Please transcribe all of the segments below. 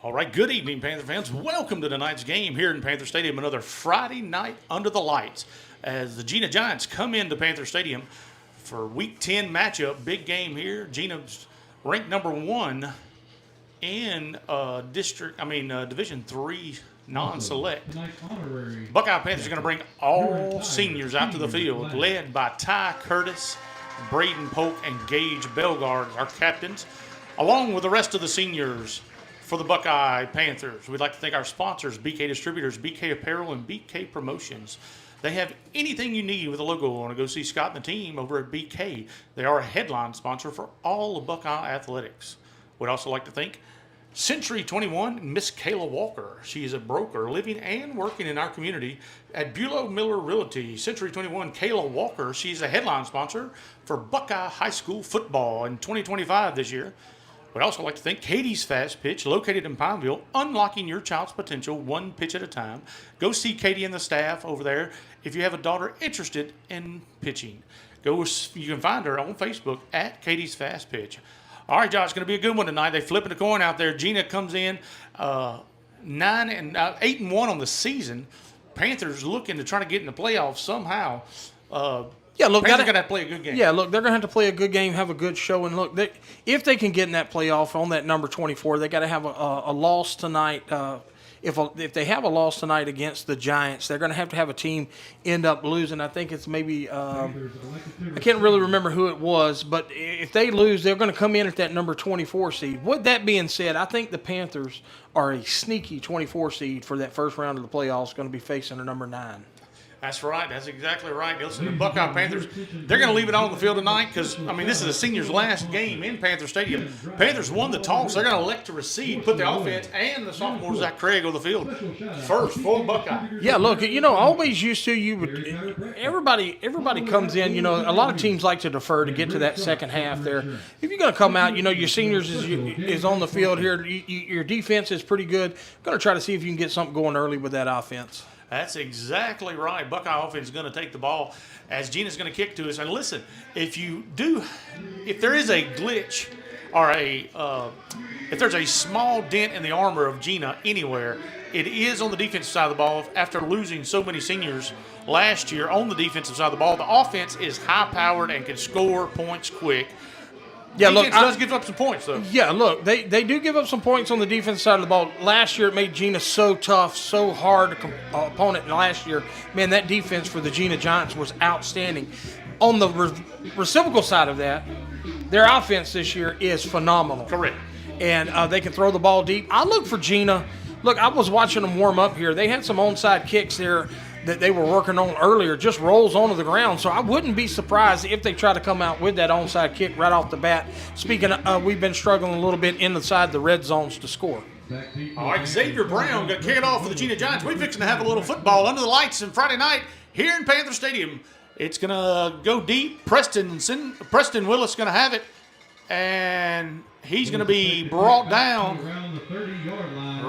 All right, good evening, Panther fans. Welcome to tonight's game here in Panther Stadium. Another Friday night under the lights as the Gina Giants come into Panther Stadium for Week 10 matchup. Big game here. Gina's ranked number 1 in Division 3 non-select. Buckeye Panthers are going to bring all seniors out to the field, led by Ty Curtis, Braden Polk, and Gage Belgard, our captains, along with the rest of the seniors. For the Buckeye Panthers, we'd like to thank our sponsors, BK Distributors, BK Apparel, and BK Promotions. They have anything you need with a logo on. Go see Scott and the team over at BK. They are a headline sponsor for all of Buckeye athletics. We'd also like to thank Century 21, Miss Kayla Walker. She is a broker living and working in our community at Bulow Miller Realty. Century 21, Kayla Walker. She's a headline sponsor for Buckeye High School football in 2025 this year. We'd also like to thank Katie's Fast Pitch, located in Pineville, unlocking your child's potential one pitch at a time. Go see Katie and the staff over there if you have a daughter interested in pitching. You can find her on Facebook at Katie's Fast Pitch. All right, Josh, it's going to be a good one tonight. They're flipping a coin out there. Gina comes in 8-1 on the season. Panthers looking to try to get in the playoffs somehow. Panthers are going to play a good game. Yeah, look, they're going to have to play a good game, have a good show. And look, if they can get in that playoff on that number 24, they got to have a loss tonight. If they have a loss tonight against the Giants, they're going to have a team end up losing. I think it's maybe I can't really remember who it was, but if they lose, they're going to come in at that number 24 seed. With that being said, I think the Panthers are a sneaky 24 seed for that first round of the playoffs, going to be facing a number 9. That's right. That's exactly right. Listen, the Buckeye Panthers, they're going to leave it on the field tonight because, this is a senior's last game in Panther Stadium. Panthers won the toss. They're going to elect to receive, put the offense and the sophomore Zach Craig on the field first for Buckeye. Yeah, look, always used to everybody comes in, a lot of teams like to defer to get to that second half there. If you're going to come out, your seniors is on the field here, your defense is pretty good. Going to try to see if you can get something going early with that offense. That's exactly right. Buckeye offense is going to take the ball as Gina's going to kick to us. And listen, if there is a glitch or if there's a small dent in the armor of Gina anywhere, it is on the defensive side of the ball. After losing so many seniors last year on the defensive side of the ball, the offense is high-powered and can score points quick. Yeah, defense does give up some points, though. Yeah, look, they do give up some points on the defensive side of the ball. Last year, it made Gina so tough, so hard opponent. And last year, man, that defense for the Gina Giants was outstanding. On the reciprocal side of that, their offense this year is phenomenal. Correct. And they can throw the ball deep. I look for Gina. Look, I was watching them warm up here. They had some onside kicks there that they were working on earlier, just rolls onto the ground. So I wouldn't be surprised if they try to come out with that onside kick right off the bat. Speaking of, we've been struggling a little bit inside the red zones to score. All right, Xavier Brown going to kick it off for the Gina Giants. We're fixing to have a little football under the lights on Friday night here in Panther Stadium. It's going to go deep. Preston Willis going to have it, and he's going to be brought down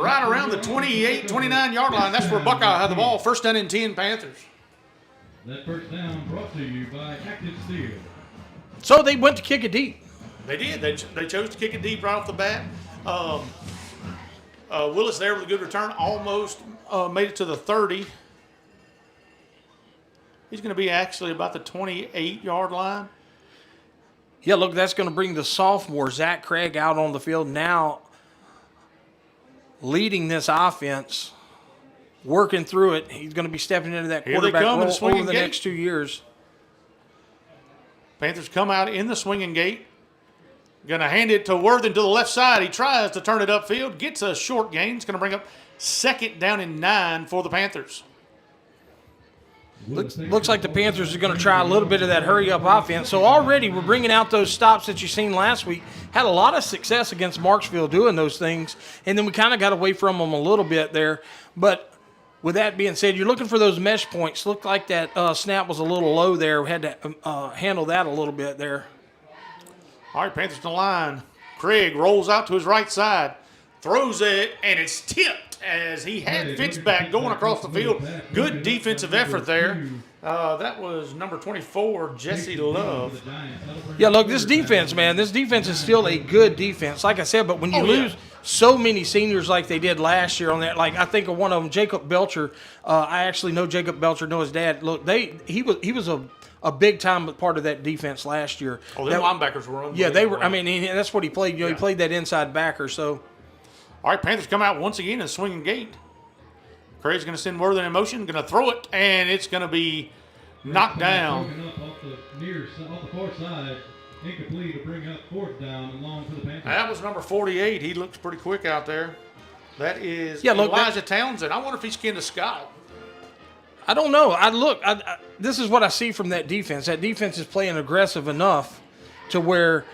right around the 28, 29-yard line. That's where Buckeye had the ball. First down and 10, Panthers. That first down brought to you by Active Steel. So they went to kick it deep. They did. They chose to kick it deep right off the bat. Willis there with a good return. Almost made it to the 30. He's going to be actually about the 28-yard line. Yeah, look, that's going to bring the sophomore, Zach Craig, out on the field now, leading this offense, working through it. He's going to be stepping into that quarterback role over the next 2 years. Panthers come out in the swinging gate. Going to hand it to Worthing to the left side. He tries to turn it upfield, gets a short gain. It's going to bring up second down and 9 for the Panthers. Looks like the Panthers are going to try a little bit of that hurry-up offense. So already we're bringing out those stops that you seen last week. Had a lot of success against Marksville doing those things, and then we kind of got away from them a little bit there. But with that being said, you're looking for those mesh points. Looked like that snap was a little low there. We had to handle that a little bit there. All right, Panthers to the line. Craig rolls out to his right side, throws it, and it's tipped as he had Fitz back going across the field. Good defensive effort there. That was number 24, Jesse Love. Yeah, look, this defense, man, this defense is still a good defense. Like I said, but when you lose so many seniors like they did last year on that, like I think of one of them, Jacob Belcher. I actually know Jacob Belcher, know his dad. Look, he was a big time part of that defense last year. Oh, them linebackers were unbelievable. Yeah, they were. I mean, that's what he played. He played that inside backer. So, all right, Panthers come out once again in a swinging gate. Craig's going to send Worthen in motion, going to throw it, and it's going to be knocked down. Off the far side, incomplete to bring up 4th down and long for the Panthers. That was number 48. He looks pretty quick out there. That is Elijah Townsend. I wonder if he's kin to Scott. I don't know. This is what I see from that defense. That defense is playing aggressive enough to where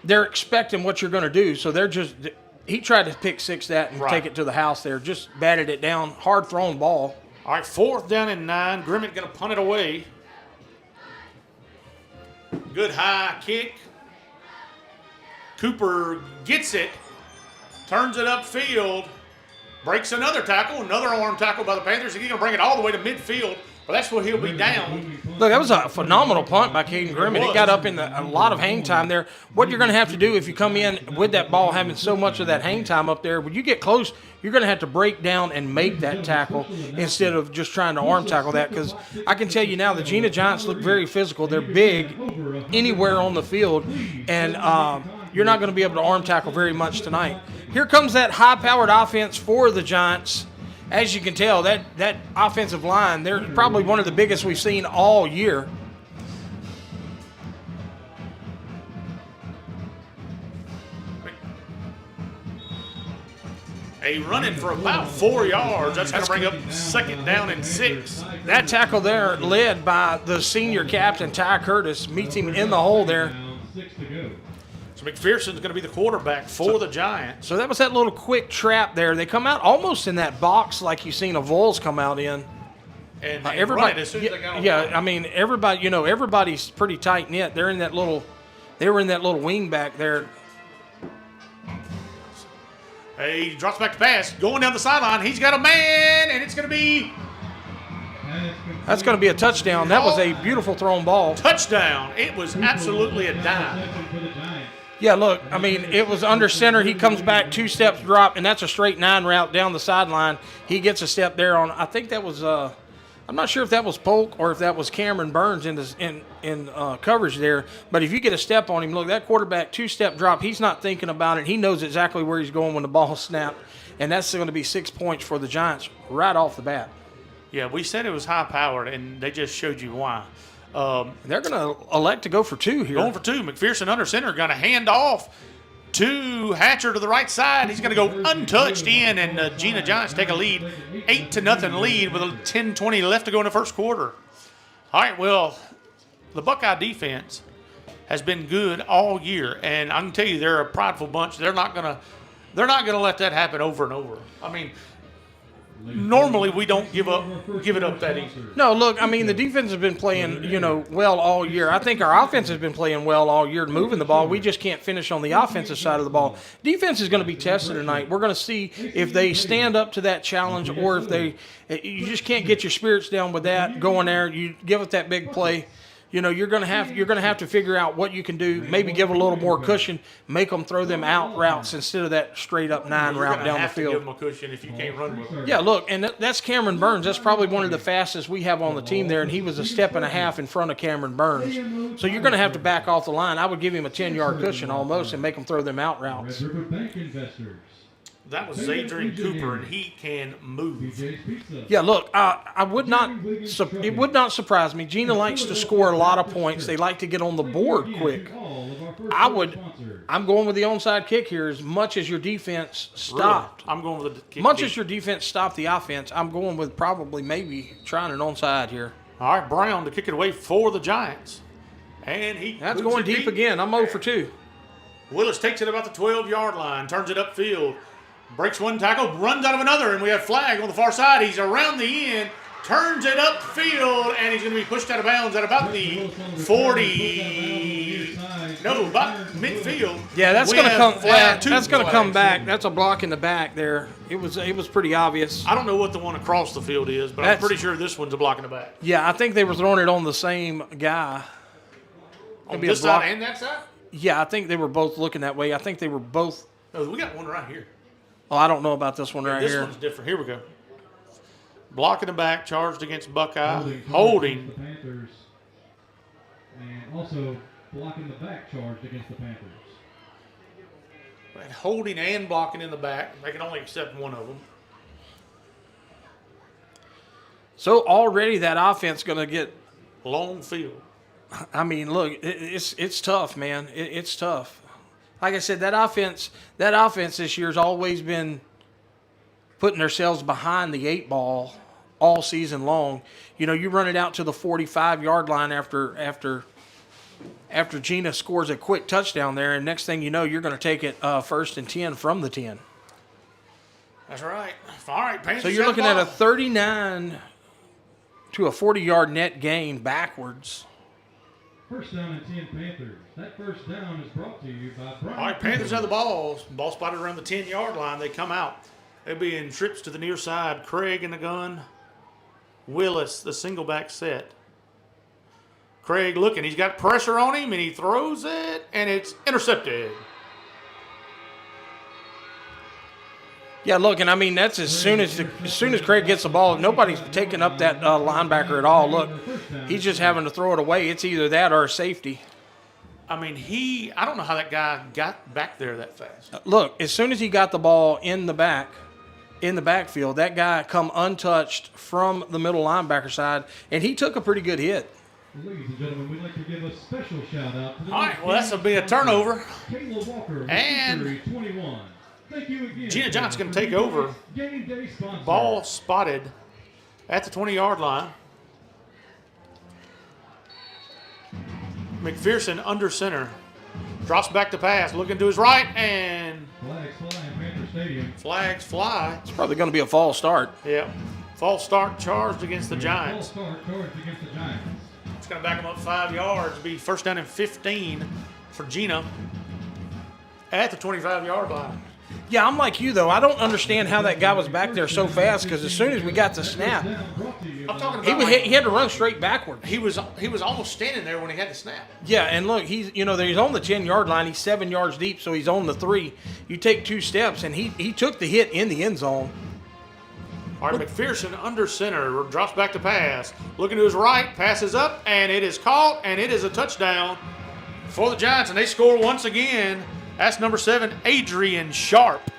they're expecting what you're going to do. So they're just – he tried to pick six that and take it to the house there. Just batted it down. Hard thrown ball. All right, 4th down and 9. Grimmett going to punt it away. Good high kick. Cooper gets it. Turns it upfield. Breaks another tackle. Another arm tackle by the Panthers. He's going to bring it all the way to midfield. But that's where he'll be down. Look, that was a phenomenal punt by Caden Grimmett. It got up in a lot of hang time there. What you're going to have to do if you come in with that ball having so much of that hang time up there, when you get close, you're going to have to break down and make that tackle instead of just trying to arm tackle that. Because I can tell you now, the Gina Giants look very physical. They're big anywhere on the field, and you're not going to be able to arm tackle very much tonight. Here comes that high-powered offense for the Giants. As you can tell, that offensive line, they're probably one of the biggest we've seen all year. A running for about 4 yards. That's going to bring up 2nd down and 6. That tackle there led by the senior captain, Ty Curtis, meets him in the hole there. 6 to go. So McPherson's going to be the quarterback for the Giants. So that was that little quick trap there. They come out almost in that box like you've seen a Vols come out in. And everybody, as soon as they got on I mean, everybody, everybody's pretty tight knit. They were in that little wing back there. He drops back to pass, going down the sideline. He's got a man, and it's going to be That's going to be a touchdown. That was a beautiful thrown ball. Touchdown. It was absolutely a dime. Yeah, look, I mean, it was under center. He comes back 2 steps drop, and that's a straight 9 route down the sideline. He gets a step there on, I think that was, I'm not sure if that was Polk or if that was Cameron Burns in coverage there. But if you get a step on him, look, that quarterback 2-step drop, he's not thinking about it. He knows exactly where he's going when the ball snapped, and that's going to be 6 points for the Giants right off the bat. Yeah, we said it was high-powered, and they just showed you why. They're going to elect to go for 2 here. Going for 2. McPherson under center, going to hand off to Hatcher to the right side. He's going to go untouched in, and Gina Giants take a lead, 8-0 lead with 10:20 left to go in the first quarter. All right, well, the Buckeye defense has been good all year, and I can tell you they're a prideful bunch. They're not going to let that happen over and over. I mean, normally we don't give it up that easy. No, look, I mean, the defense has been playing, well all year. I think our offense has been playing well all year, moving the ball. We just can't finish on the offensive side of the ball. Defense is going to be tested tonight. We're going to see if they stand up to that challenge or if you just can't get your spirits down with that, going there, you give it that big play. You're going to have to figure out what you can do. Maybe give a little more cushion, make them throw them out routes instead of that straight up 9 route down the field. Give them a cushion if you can't run with them. Yeah, look, and that's Cameron Burns. That's probably one of the fastest we have on the team there, and he was a step and a half in front of Cameron Burns. So you're going to have to back off the line. I would give him a 10-yard cushion almost and make him throw them out routes. That was Zadrian Cooper, and he can move. Yeah, look, it would not surprise me. Gina likes to score a lot of points. They like to get on the board quick. I'm going with the onside kick here. As much as your defense stopped. Really? I'm going with the kick. Much as your defense stopped the offense, I'm going with probably maybe trying an onside here. All right, Brown to kick it away for the Giants. And that's going deep again. I'm 0 for 2. Willis takes it about the 12-yard line, turns it upfield. Breaks one tackle, runs out of another, and we have flag on the far side. He's around the end, turns it upfield, and he's going to be pushed out of bounds at about the 40. No, about midfield. Yeah, that's We going to have come. flag, Yeah, two that's going to come flags. back. That's a block in the back there. It was pretty obvious. I don't know what the one across the field is, but I'm That's- pretty sure this one's a block in the back. Yeah, I think they were throwing it on the same guy. On be a this block. side and that side? Yeah, I think they were both looking that way. I think they were both. No, we got one right here. Oh, I don't know about this one right This here. one's different. Here we go. Block in the back, charged against Buckeye. against Holding. the Panthers. And also blocking the back charged against the Panthers. And holding and blocking in the back. They can only accept one of them. So already that offense going to get. Long field. I mean, look, it's tough, man. It's tough. Like I said, that offense this year has always been putting themselves behind the 8 ball all season long. You know, you run it out to the 45-yard line after Gina scores a quick touchdown there, and next thing you know, you're going to take it 1st and 10 from the 10. That's right. All right, Panthers. So you're got the looking at a ball. 39 to a 40-yard net gain backwards. First down and 10 Panthers. That first down is brought to you by Brian. All right, Panthers have the ball. Ball spotted around the 10-yard line. They come out. They'll be in trips to the near side. Craig in the gun. Willis, the single back set. Craig looking. He's got pressure on him, and he throws it, and it's intercepted. Yeah, look, and I mean that's as soon as Craig gets the ball, nobody's taking up that linebacker at all. Look, he's just having to throw it away. It's either that or a safety. I mean, I don't know how that guy got back there that fast. Look, as soon as he got the ball in the backfield, that guy come untouched from the middle linebacker side, and he took a pretty good hit. Ladies and gentlemen, we'd like to give a special shout out to the All right, well, that's going to be a turnover. Kayla Walker, And victory 21. Thank you again. Gina Johnson's going to take over. Game day sponsor. Ball spotted at the 20-yard line. McPherson under center. Drops back to pass, looking to his right, and Flags fly in Panther Stadium. flags fly. It's probably going to be a false start. Yeah. False start charged against the Giants. False start charged against the Giants. It's going to back them up 5 yards. It'll be first down and 15 for Gina at the 25-yard line. Yeah, I'm like you, though. I don't understand how that guy was back there so fast because as soon as we got the snap, I'm talking he, about was, he had to run straight backwards. he was almost standing there when he had the snap. Yeah, and look, he's on the 10-yard line. He's 7 yards deep, so he's on the 3. You take 2 steps, and he took the hit in the end zone. All right, McPherson under center, drops back to pass. Looking to his right, passes up, and it is caught, and it is a touchdown for the Giants, and they score once again. That's number 7, Adrian Sharp.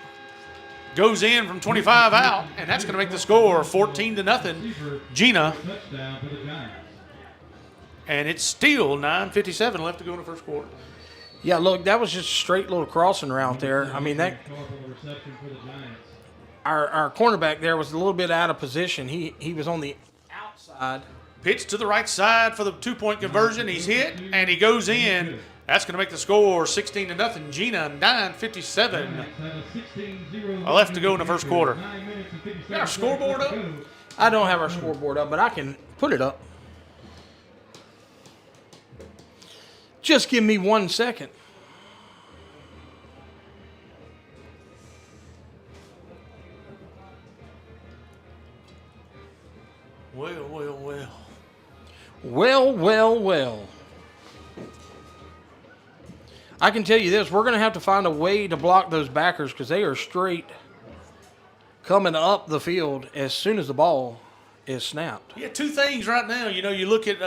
Goes in from 25 out, and that's going to make the score 14-0. Gina, Touchdown for the Giants. and it's still 9:57 left to go in the first quarter. Yeah, look, that was just a straight little crossing route there. I mean, that Powerful reception for the Giants. our cornerback there was a little bit out of position. He was on the outside. Pitch to the right side for the 2-point conversion. He's hit, and he goes in. That's going to make the score 16-0. Gina, 9:57. Left to go in the first quarter. Got our scoreboard up? I don't have our scoreboard up, but I can put it up. Just give me 1 second. Well. Well. I can tell you this, we're going to have to find a way to block those backers because they are straight coming up the field as soon as the ball is snapped. Yeah, 2 things right now. You know, you look at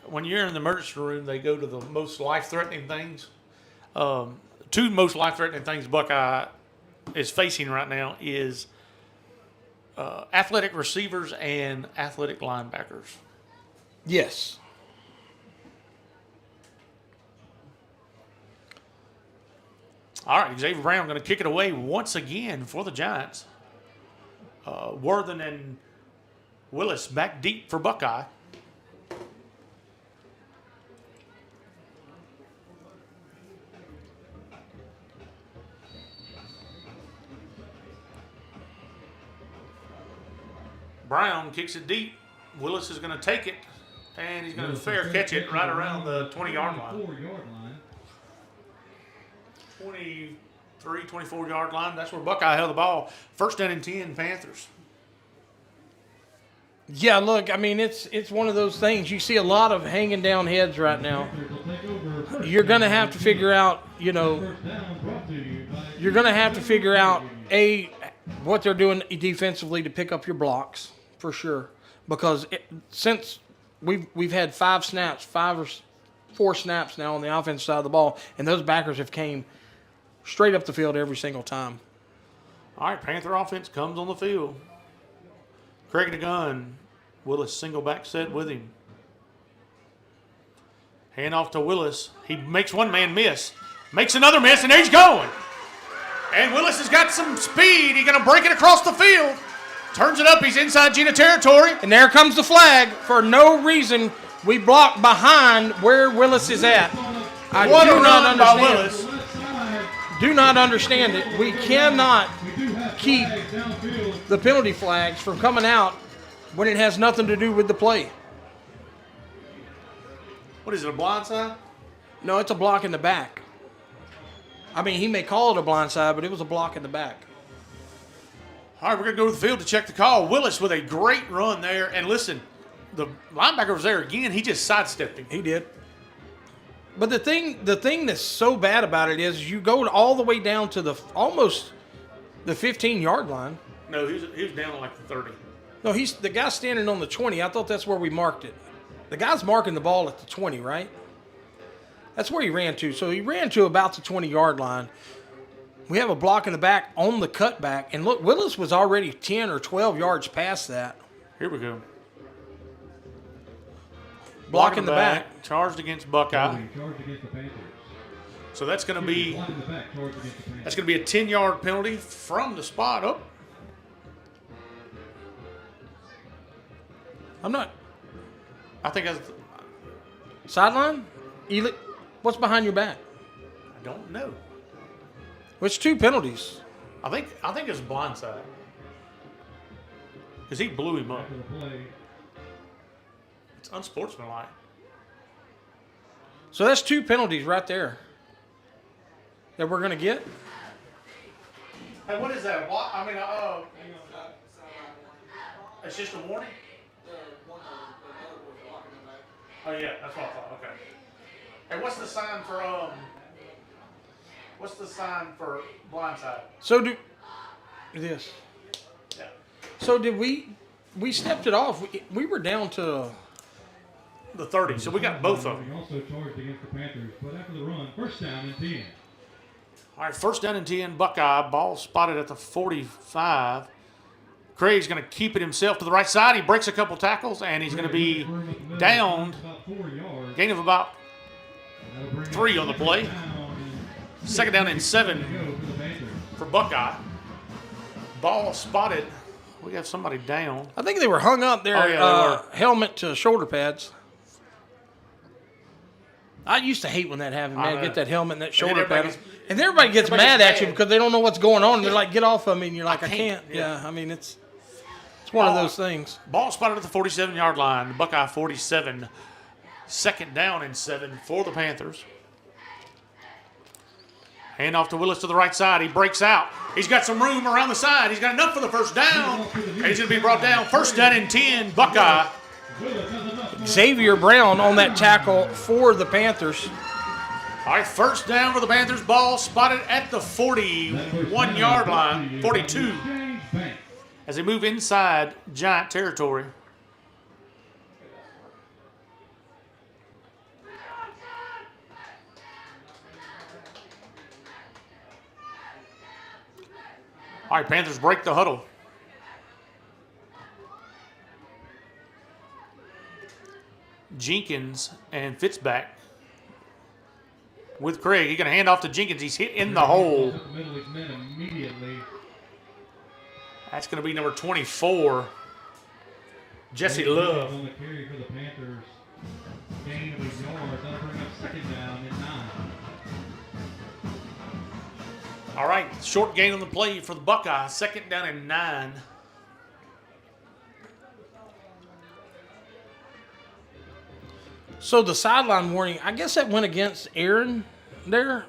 when you're in the emergency room, they go to the most life-threatening things. 2 most life-threatening things Buckeye is facing right now is athletic receivers and athletic linebackers. Yes. All right, Xavier Brown going to kick it away once again for the Giants. Worthen and Willis back deep for Buckeye. Brown kicks it deep. Willis is going to take it, and he's going to fair catch it right around the 20-yard line. 4-yard line. 23, 24-yard line. That's where Buckeye held the ball. First down and 10, Panthers. Yeah, look, I mean, it's one of those things. You see a lot of hanging down heads right now. You're going to have to figure out, you're going to have to figure out, what they're doing defensively to pick up your blocks, for sure. Because since we've had 5 or 4 snaps now on the offensive side of the ball, and those backers have came straight up the field every single time. All right, Panther offense comes on the field. Craig the gun. Willis single back set with him. Hand off to Willis. He makes one man miss. Makes another miss, and there he's going. And Willis has got some speed. He's going to break it across the field. Turns it up. He's inside Gina territory. And there comes the flag. For no reason, we blocked behind where Willis is at. I What do a not run by understand. Willis. Do not understand it. We cannot keep the penalty flags from coming out when it has nothing to do with the play. What is it, a blindside? No, it's a block in the back. I mean, he may call it a blindside, but it was a block in the back. All right, we're going to go to the field to check the call. Willis with a great run there. And listen, the linebacker was there again. He just sidestepped him. He did. But the thing that's so bad about it is you go all the way down to almost the 15-yard line. No, he was down on like the 30. No, he's the guy standing on the 20. I thought that's where we marked it. The guy's marking the ball at the 20, right? That's where he ran to. So he ran to about the 20-yard line. We have a block in the back on the cutback. And look, Willis was already 10 or 12 yards past that. Here we go. Block in the back. Charged against Buckeye. Charged against the Panthers. So that's going to be Block in the back, charged against the Panthers. a 10-yard penalty from the spot up. I think that's. Sideline? What's behind your back? I don't know. Well, it's 2 penalties. I think it's blindside. Because he blew him up. After the play, It's unsportsmanlike. So that's 2 penalties right there that we're going to get. Hey, what is that? I mean, it's just a warning? Oh, yeah, that's what I thought. Okay. Hey, what's the sign for blindside? So this. Yeah. So did we stepped it off. We were down to The 30. So we got both of them. he also charged against the Panthers, but after the run, first down and 10. All right, first down and 10. Buckeye. Ball spotted at the 45. Craig's going to keep it himself to the right side. He breaks a couple tackles, and he's going to be downed. About 4 yards. Gain of about That'll bring up 3 on the play. Second down and 7 to go for the Panthers. for Buckeye. Ball spotted. We have somebody down. I think they were hung up there. Oh, yeah, they helmet to shoulder pads. I used to hate when that happened, I man. know. Get that helmet and that shoulder everybody pad. And everybody gets mad at you because they don't know what's going on. And they're like, get off of me. And you're like, I can't. Yeah. Yeah, I mean, it's one of those things. Ball spotted at the 47-yard line. Buckeye 47. Second down and 7 for the Panthers. Hand off to Willis to the right side. He breaks out. He's got some room around the side. He's got enough for the first down. And he's going to be brought down. First down and 10, Buckeye. Xavier Brown on that tackle for the Panthers. All right, first down for the Panthers. Ball spotted at the 41-yard line. 42. As they move inside Giant territory. All right, Panthers break the huddle. Jenkins and Fitzback with Craig. He's going to hand off to Jenkins. He's hit in the hole. That's going to be number 24, Jesse Love. On the carry for the Panthers. Gain of a yard. That'll bring up second down and 9. All right, short gain on the play for the Buckeyes. Second down and 9. So the sideline warning, I guess that went against Aaron there.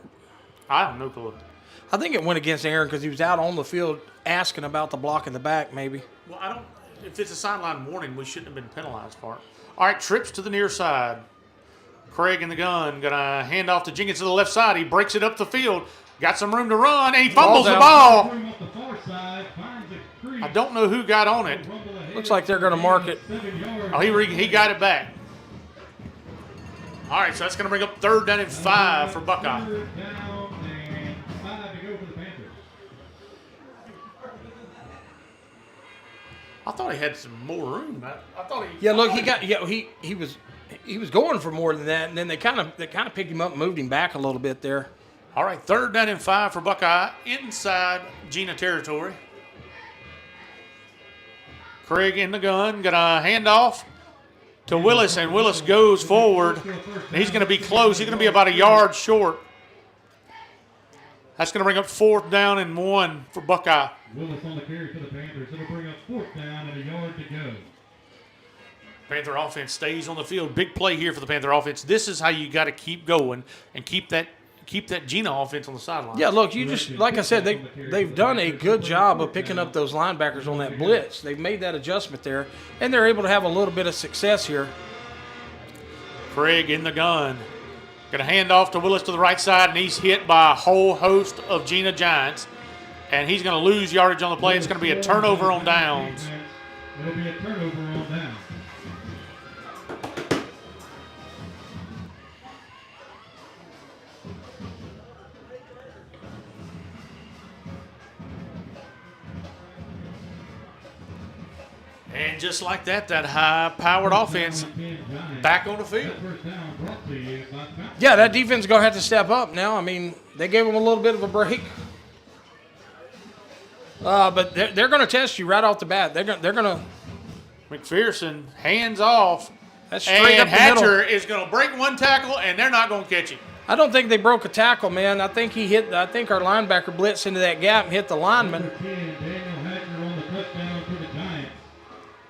I have no clue. I think it went against Aaron because he was out on the field asking about the block in the back, maybe. Well, I don't. If it's a sideline warning, we shouldn't have been penalized for it. All right, trips to the near side. Craig in the gun. Gonna hand off to Jenkins to the left side. He breaks it up the field. Got some room to run, and he fumbles the ball. I don't know who got on it. Looks like they're going to mark it. Oh, he got it back. All right, so that's going to bring up 3rd down and 5 for Buckeye. I thought he had some more room. I thought he. Yeah, look, he was going for more than that, and then they kind of picked him up and moved him back a little bit there. All right, 3rd down and 5 for Buckeye inside Gina territory. Craig in the gun, got a handoff to Willis, and Willis goes forward. And he's going to be close. He's going to be about a yard short. That's going to bring up 4th down and 1 for Buckeye. Willis on the carry for the Panthers. It'll bring up 4th down and a yard to go. Panther offense stays on the field. Big play here for the Panther offense. This is how you got to keep going and keep that Gina offense on the sideline. Yeah, look, you just like I said, they've done a good job of picking up those linebackers on that blitz. They've made that adjustment there, and they're able to have a little bit of success here. Craig in the gun. Going to hand off to Willis to the right side, and he's hit by a whole host of Gina Giants. And he's going to lose yardage on the play. It's going to be a turnover on downs. It'll be a turnover on downs. And just like that high-powered offense back on the field. Yeah, that defense is going to have to step up now. I mean, they gave them a little bit of a break. But they're going to test you right off the bat. They're going to. McPherson hands off. That's straight and up the middle. Hatcher is going to break one tackle, and they're not going to catch him. I don't think they broke a tackle, man. I think our linebacker blitzed into that gap and hit the lineman.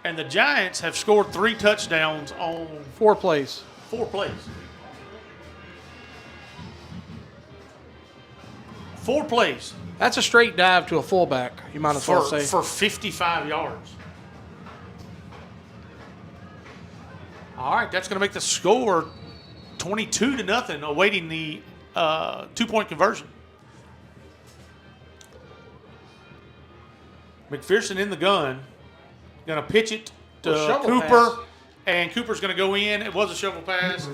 And the Giants have scored 3 touchdowns on 4 plays. 4 plays. 4 plays. That's a straight dive to a fullback, you might as well say. For 55 yards. All right, that's going to make the score 22-0, awaiting the 2-point conversion. McPherson in the gun. Going to pitch it to Cooper, pass. And Cooper's going to go in. It was a shovel pass,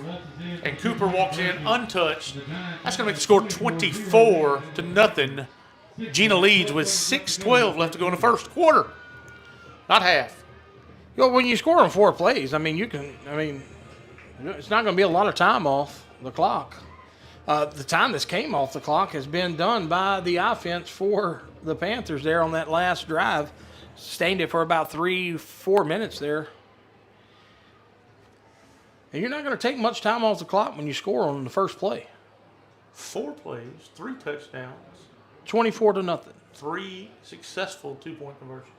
and Cooper walks in untouched. That's going to make the score 24-0. Gina leads with 6:12 left to go in the first quarter, not half. You know, when you score on 4 plays, I mean, it's not going to be a lot of time off the clock. The time this came off the clock has been done by the offense for the Panthers there on that last drive. Sustained it for about 3-4 minutes there. And you're not going to take much time off the clock when you score on the first play. 4 plays, 3 touchdowns. 24-0. 3 successful 2-point conversions.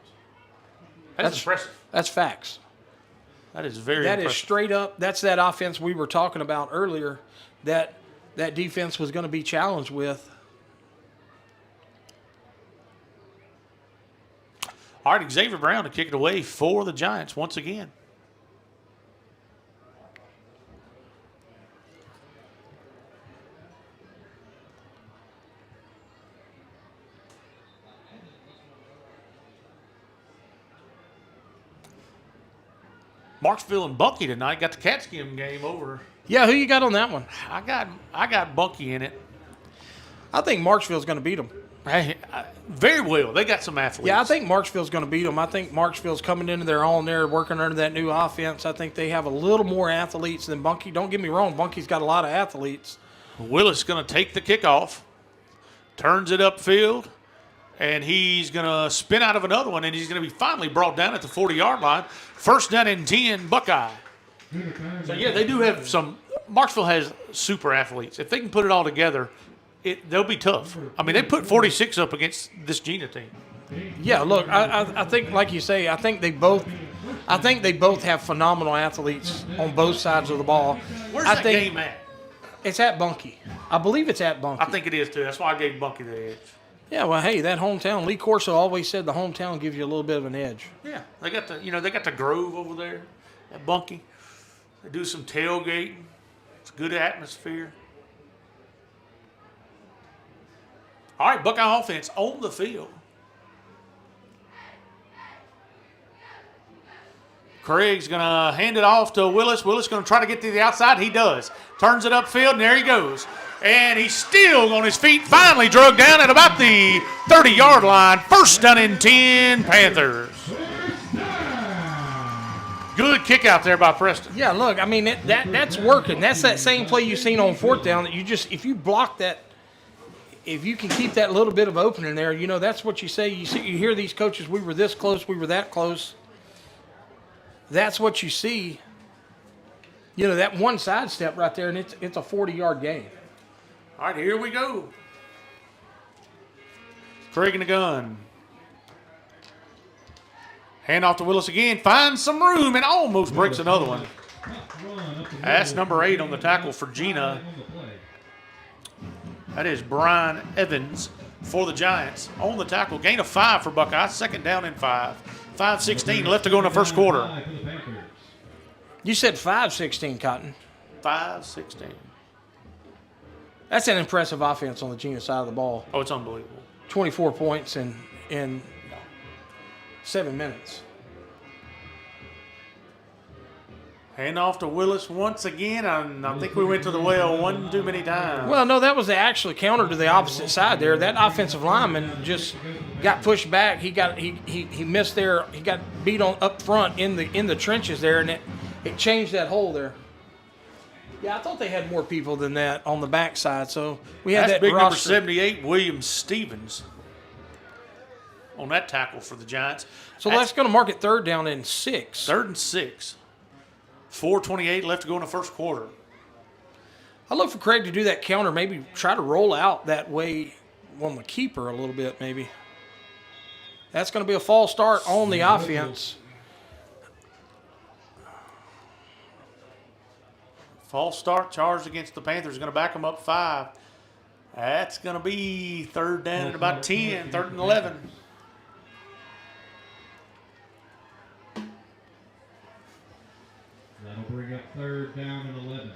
That's impressive. That's facts. That is very That impressive. is straight up. That's that offense we were talking about earlier that defense was going to be challenged with. All right, Xavier Brown to kick it away for the Giants once again. Marksville and Bunkie tonight got the Catskim game over. Yeah, who you got on that one? I got Bunkie in it. I think Marksville's going to beat them. Hey, very well. They got some athletes. Yeah, I think Marksville's going to beat them. I think Marksville's coming into their own there, working under that new offense. I think they have a little more athletes than Bunkie. Don't get me wrong, Bunkie's got a lot of athletes. Willis going to take the kickoff, turns it upfield, and he's going to spin out of another one, and he's going to be finally brought down at the 40-yard line. 1st down and 10, Buckeye. So, yeah, they do have some – Marksville has super athletes. If they can put it all together, they'll be tough. I mean, they put 46 up against this Gina team. Yeah, look, I think, like you say, I think they both have phenomenal athletes on both sides of the ball. Where's that game at? It's at Bunkie. I believe it's at Bunkie. I think it is too. That's why I gave Bunkie the edge. Yeah, well, hey, that hometown. Lee Corso always said the hometown gives you a little bit of an edge. Yeah, they got the Grove over there at Bunkie. They do some tailgating. It's a good atmosphere. All right, Buckeye offense on the field. Craig's going to hand it off to Willis. Willis going to try to get to the outside. He does. Turns it upfield, and there he goes. And he's still on his feet, finally drug down at about the 30-yard line. First down and 10, Panthers. Good kick out there by Preston. Yeah, look, I mean, that's working. That's that same play you've seen on fourth down that if you block that, if you can keep that little bit of opening there, that's what you say. You hear these coaches, we were this close, we were that close. That's what you see. That one sidestep right there, and it's a 40-yard gain. All right, here we go. Craig in the gun. Hand off to Willis again. Finds some room and almost breaks another one. That's number 8 on the tackle for Gina. That is Brian Evans for the Giants. On the tackle. Gain of 5 for Buckeye. Second down and 5. 5:16 left to go in the first quarter. You said 5:16, Cotton. 5:16. That's an impressive offense on the Gina side of the ball. Oh, it's unbelievable. 24 points in 7 minutes. Hand off to Willis once again. I think we went to the well one too many times. Well, no, that was actually counter to the opposite side there. That offensive lineman just got pushed back. He missed there. He got beat on up front in the trenches there, and it changed that hole there. Yeah, I thought they had more people than that on the backside. So we had that big roster. number 78, William Stevens, on that tackle for the Giants. So that's going to mark it third down and 6. 3rd and 6. 4:28 left to go in the first quarter. I look for Craig to do that counter, maybe try to roll out that way on the keeper a little bit, maybe. That's going to be a false start on the offense. False start charged against the Panthers. Going to back them up 5. That's going to be third down at about 10, 3rd and 11. That'll bring up 3rd down and 11.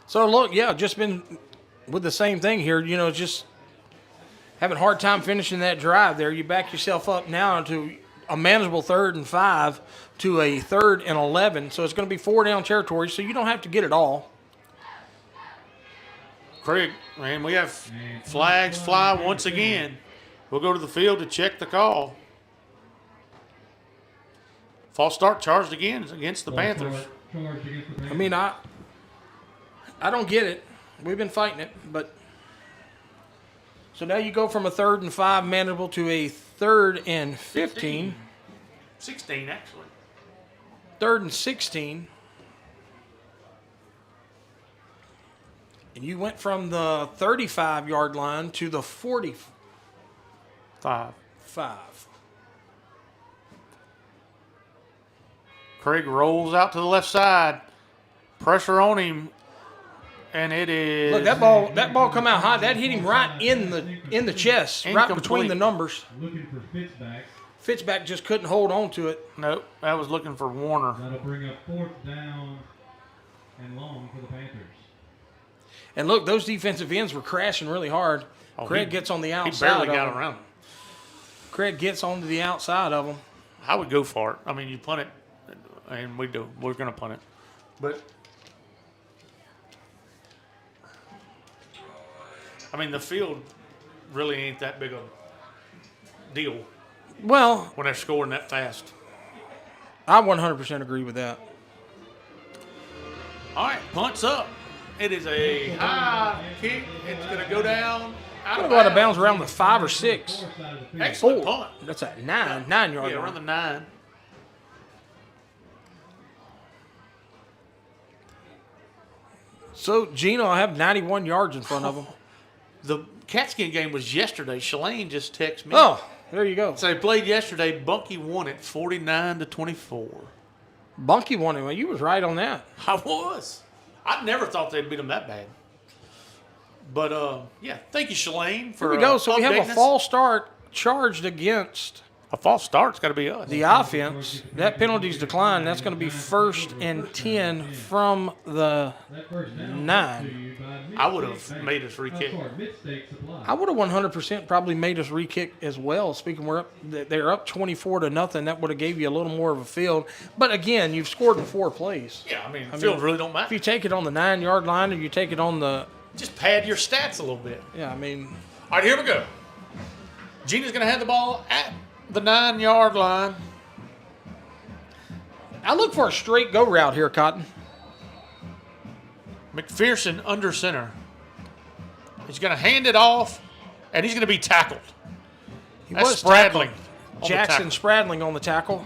So, look, yeah, just been with the same thing here, just having a hard time finishing that drive there. You back yourself up now to a manageable 3rd and 5 to a 3rd and 11. So it's going to be 4 down territory, so you don't have to get it all. Craig, man, we have flags fly once again. We'll go to the field to check the call. False start charged again against the Panthers. I mean, I don't get it. We've been fighting it, but so now you go from a 3rd and 5 manageable to a 3rd and 15. 16, actually. 3rd and 16. And you went from the 35-yard line to the 45. Craig rolls out to the left side. Pressure on him. And it is. Look, that ball come out high. That hit him right in the chest, right between the numbers. Looking for Fitzback. Fitzback just couldn't hold on to it. Nope, that was looking for Warner. That'll bring up 4th down and long for the Panthers. And look, those defensive ends were crashing really hard. Craig gets on the outside. He barely got around them. Craig gets onto the outside of them. I would go for it. I mean, you punt it, and we do. We're going to punt it. But, I mean, the field really ain't that big a deal Well, when they're scoring that fast. I 100% agree with that. All right, punt's up. It is a high kick. It's going to go down. Going to go out of bounds around the 5 or 6. Excellent 4. punt. That's a 9 yard Yeah, line. around the 9. So Gino will have 91 yards in front of him. The Catskin game was yesterday. Shalane just texted me. Oh, there you go. So they played yesterday. Bunkie won it 49-24. Bunkie won it. Well, you was right on that. I was. I never thought they'd beat them that bad. But, yeah, thank you, Shalane, for Here we go. So we have updating a us. false start charged against A false start's got to be us. the offense. That penalty's declined. That's going to be 1st and 10 from the That first down 9. to you by I would Mid-State. have made us re-kick. Mid-State Supply. I would have 100% probably made us re-kick as well. Speaking, they're up 24-0. That would have gave you a little more of a field. But again, you've scored in 4 plays. Yeah, I mean, field really don't If matter. you take it on the 9-yard line or you take it on the, Just pad your stats a little bit. yeah, I mean, All right, here we go. Gina's going to have the ball at the 9-yard line. I look for a straight go route here, Cotton. McPherson under center. He's going to hand it off, and he's going to be tackled. He That's was Spradling. tackled. on the Jackson tackle. Spradling on the tackle.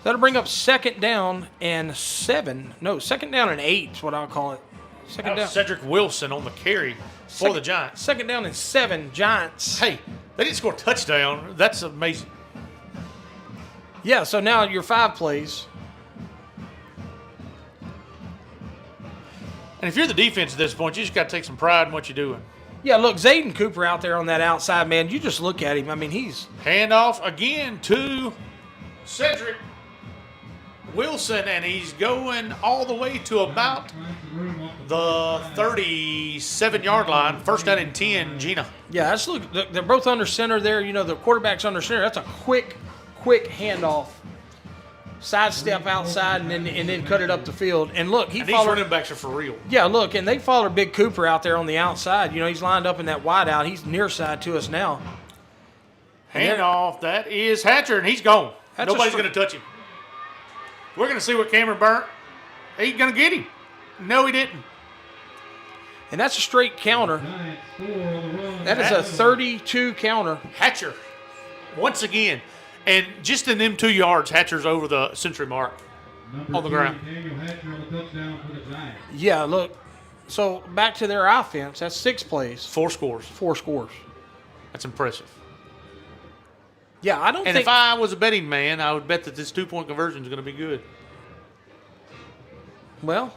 That'll bring up 2nd down and 7. No, 2nd down and 8 is what I'll call it. That Second was down. Cedric Wilson on the carry for the Giants. 2nd down and 7, Giants. Hey, they didn't score a touchdown. That's amazing. Yeah, so now your 5 plays. And if you're the defense at this point, you just got to take some pride in what you're doing. Yeah, look, Zayden Cooper out there on that outside, man. You just look at him. I mean, he's Handoff again to Cedric Wilson, and he's going all the way to about the 37-yard line. 1st down and 10, Gina. yeah. That's look. They're both under center there. You know, the quarterback's under center. That's a quick handoff, sidestep outside, and then cut it up the field. And look, he And these followed. running backs are for real. Yeah, look, and they followed Big Cooper out there on the outside. You know, he's lined up in that wide out. He's near side to us now. Handoff, that is Hatcher, and he's gone. That's a Nobody's str- going to touch him. We're going to see what Cameron Burnt. He's going to get him. No, he didn't. And that's a straight counter. Giants score on the run. That is a 32 counter. Hatcher, once again. And just in them 2 yards, Hatcher's over the century mark. Number on the 2, ground. Daniel Hatcher on the touchdown for the Giants. Yeah, look. So back to their offense. That's 6 plays, 4 scores. 4 scores. That's impressive. Yeah, I don't And think. if I was a betting man, I would bet that this 2-point conversion is going to be good. Well,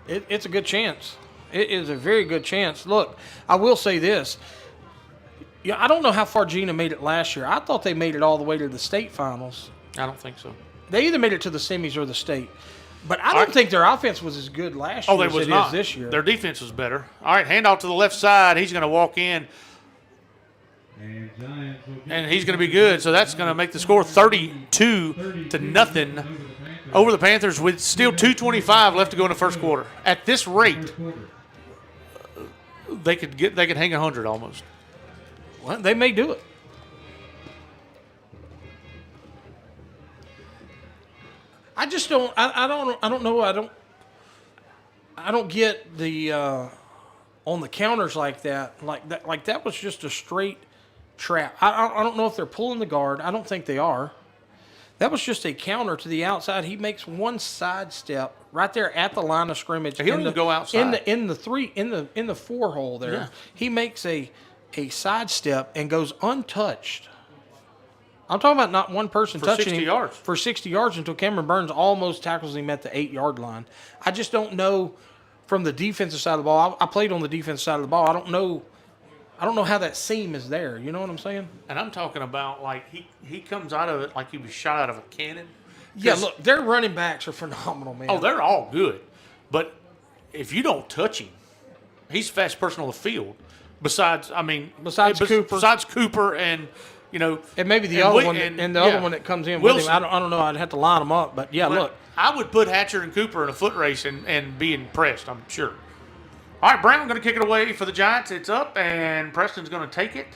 it's a good chance. It is a very good chance. Look, I will say this. Yeah, I don't know how far Gina made it last year. I thought they made it all the way to the state finals. I don't think so. They either made it to the semis or the state. But I don't think their offense was as good last Oh, year they as was it not. is this year. Their defense was better. All right, handoff to the left side. He's going to walk in, And Giants will get and he's going to be good. So that's going to make the score 32-0 over the Panthers with still 2:25 left to go in the first quarter. At this rate, first quarter. they could hang 100 almost. Well, they may do it. I just don't. I don't know. I don't get the on the counters like that. Like that was just a straight trap. I don't know if they're pulling the guard. I don't think they are. That was just a counter to the outside. He makes one sidestep right there at the line of scrimmage. He don't even go outside. in the 4 hole there. Yeah. He makes a sidestep and goes untouched. I'm talking about not one person For touching 60 him yards. for 60 yards until Cameron Burns almost tackles him at the 8-yard line. I just don't know from the defensive side of the ball. I played on the defensive side of the ball. I don't know how that seam is there. You know what I'm saying? And I'm talking about like he comes out of it like he was shot out of a cannon. Yeah, 'Cause- look, their running backs are phenomenal, man. Oh, they're all good. But if you don't touch him, he's the fastest person on the field. Besides Cooper and, you know. And maybe the and other Wi- one, and the other one that comes in Wilson. with him. I don't know. I'd have to line them up, but yeah, But look. I would put Hatcher and Cooper in a foot race and be impressed, I'm sure. All right, Brown going to kick it away for the Giants. It's up, and Preston's going to take it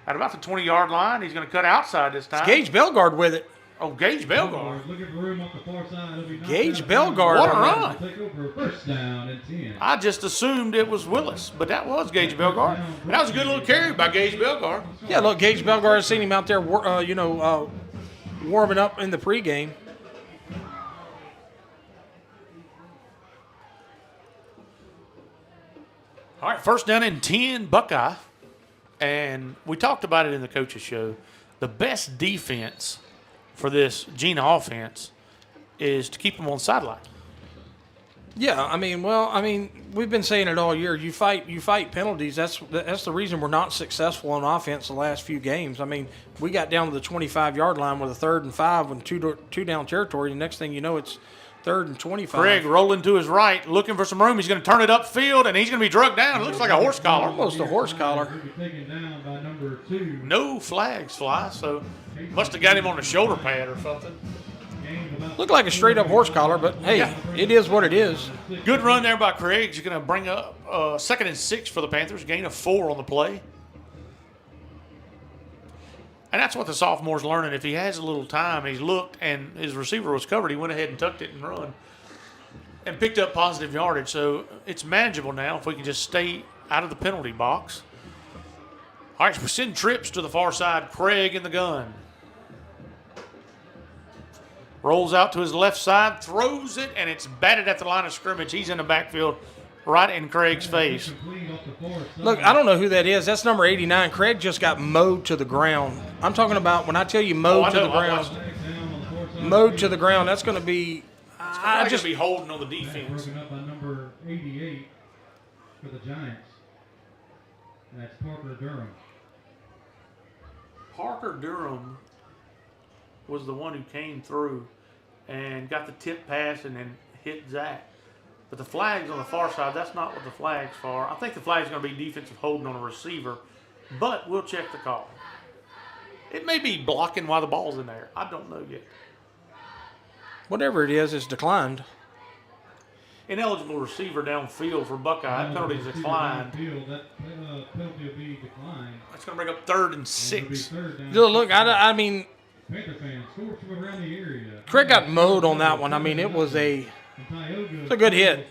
at about the 20-yard line. He's going to cut outside this time. Gage Bellegarde with it. Oh, Gage Bellegarde. Looking for room off the far side. It'll be knocked Gage out. Bellegarde What a on run. that. Take over first down and 10. I just assumed it was Willis, but that was Gage Bellegarde. And that was a good little carry by Gage Bellegarde. Yeah, look, Gage Bellegarde, I've seen him out there, warming up in the pregame. All right, 1st down and 10, Buckeye. And we talked about it in the coaches show. The best defense for this Gina offense is to keep them on the sideline. Yeah, we've been saying it all year. You fight penalties. That's the reason we're not successful on offense the last few games. I mean, we got down to the 25-yard line with a 3rd and 5 with two down territory. The next thing you know, it's 3rd and 25. Craig rolling to his right, looking for some room. He's going to turn it upfield, and he's going to be drugged down. It looks like a horse collar. Almost a horse collar. Taken down by number 2. No flags fly, so must have got him on the shoulder pad or something. Looked like a straight-up horse collar, but, hey, It is what it is. Good run there by Craig. He's going to bring up 2nd and 6 for the Panthers. Gain of 4 on the play. And that's what the sophomore's learning. If he has a little time, he's looked and his receiver was covered, he went ahead and tucked it and run and picked up positive yardage. So it's manageable now if we can just stay out of the penalty box. All right, so we send trips to the far side. Craig in the gun. Rolls out to his left side, throws it, and it's batted at the line of scrimmage. He's in the backfield right in Craig's face. Look, I don't know who that is. That's number 89. Craig just got mowed to the ground. I'm talking about when I tell you mowed to the ground. Mowed to the ground. That's going to be. I just be holding on the defense. Broken up by number 88 for the Giants. That's Parker Durham. Parker Durham was the one who came through and got the tip pass and then hit Zach. But the flag's on the far side. That's not what the flag's for. I think the flag's going to be defensive holding on a receiver, but we'll check the call. It may be blocking while the ball's in there. I don't know yet. Whatever it is, it's declined. Ineligible receiver downfield for Buckeye. That penalty is declined. That penalty will be declined. That's going to bring up 3rd and 6. Look, I mean, Panther fans scored from around the area. Craig got mowed on that one. I mean, it's a good hit.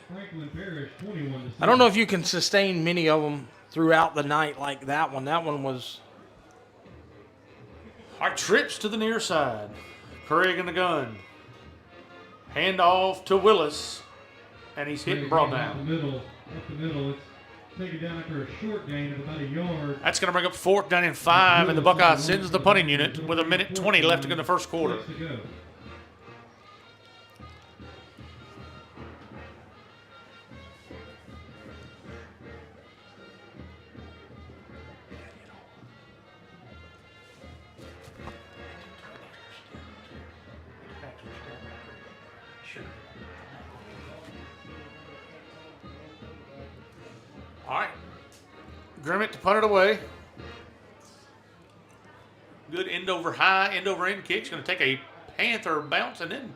I don't know if you can sustain many of them throughout the night like that one. That one was. Our trips to the near side. Craig in the gun. Hand off to Willis, and he's hit and brought down. Up the middle. It's taken down after a short gain of about a yard. That's going to bring up 4th down and 5, and the Buckeyes sends the punting unit with 1:20 left to go in the first quarter. All right. Grimmett to punt it away. Good end over high, end over end kick. It's going to take a Panther bounce and then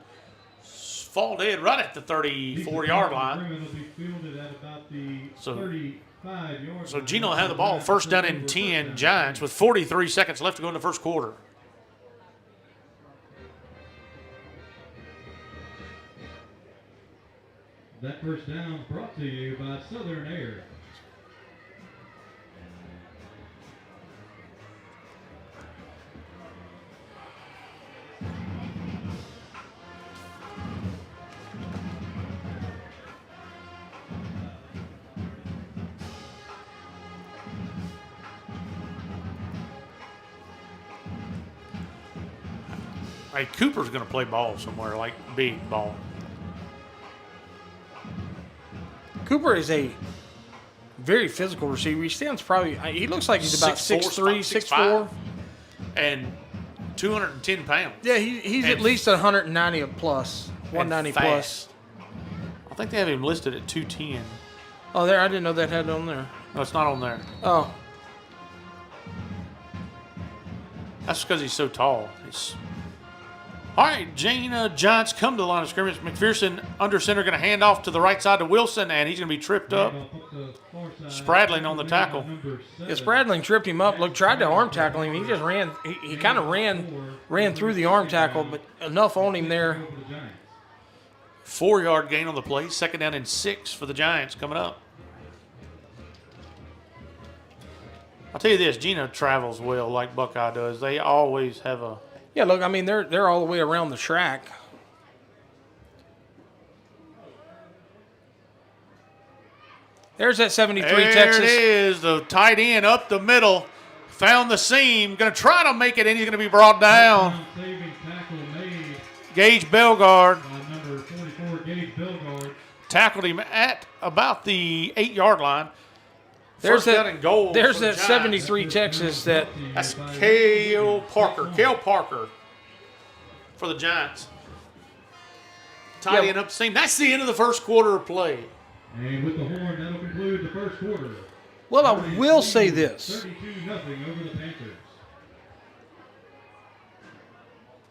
fall dead right at the 34-yard line. So Gino will have the ball. 1st down and 10 Giants with 43 seconds left to go in the first quarter. That first down brought to you by Southern Air. Hey, Cooper's going to play ball somewhere, like big ball. Cooper is a very physical receiver. He stands he looks like he's about 6'3", 6'4". And 210 pounds. Yeah, he's at least 190 plus, 190 plus. I think they have him listed at 210. Oh, there, I didn't know that had it on there. No, it's not on there. Oh. That's because he's so tall. All right, Giants come to the line of scrimmage. McPherson under center going to hand off to the right side to Wilson, and he's going to be tripped up. Spradling on the tackle. Yeah, Spradling tripped him up. Look, tried to arm tackle him. He just ran. He kind of ran through the arm tackle, but enough on him there. 4-yard gain on the play. 2nd down and 6 for the Giants coming up. I'll tell you this, Gina travels well like Buckeye does. They always have a... Yeah, look, I mean, they're all the way around the track. There's that 73 there Texas. There it is, the tight end up the middle. Found the seam. Going to try to make it, and he's going to be brought down. Saving tackle made Gage Bellegarde by number 44, Gage Bellegarde. tackled him at about the 8-yard line. There's First down and goal There's for the that Giants. 73 Texas that That's Cale Parker for the Giants. Tidying up the seam. That's the end of the first quarter of play. And with the horn, that'll conclude the first quarter. Well, I will say this. 32-0 over the Panthers.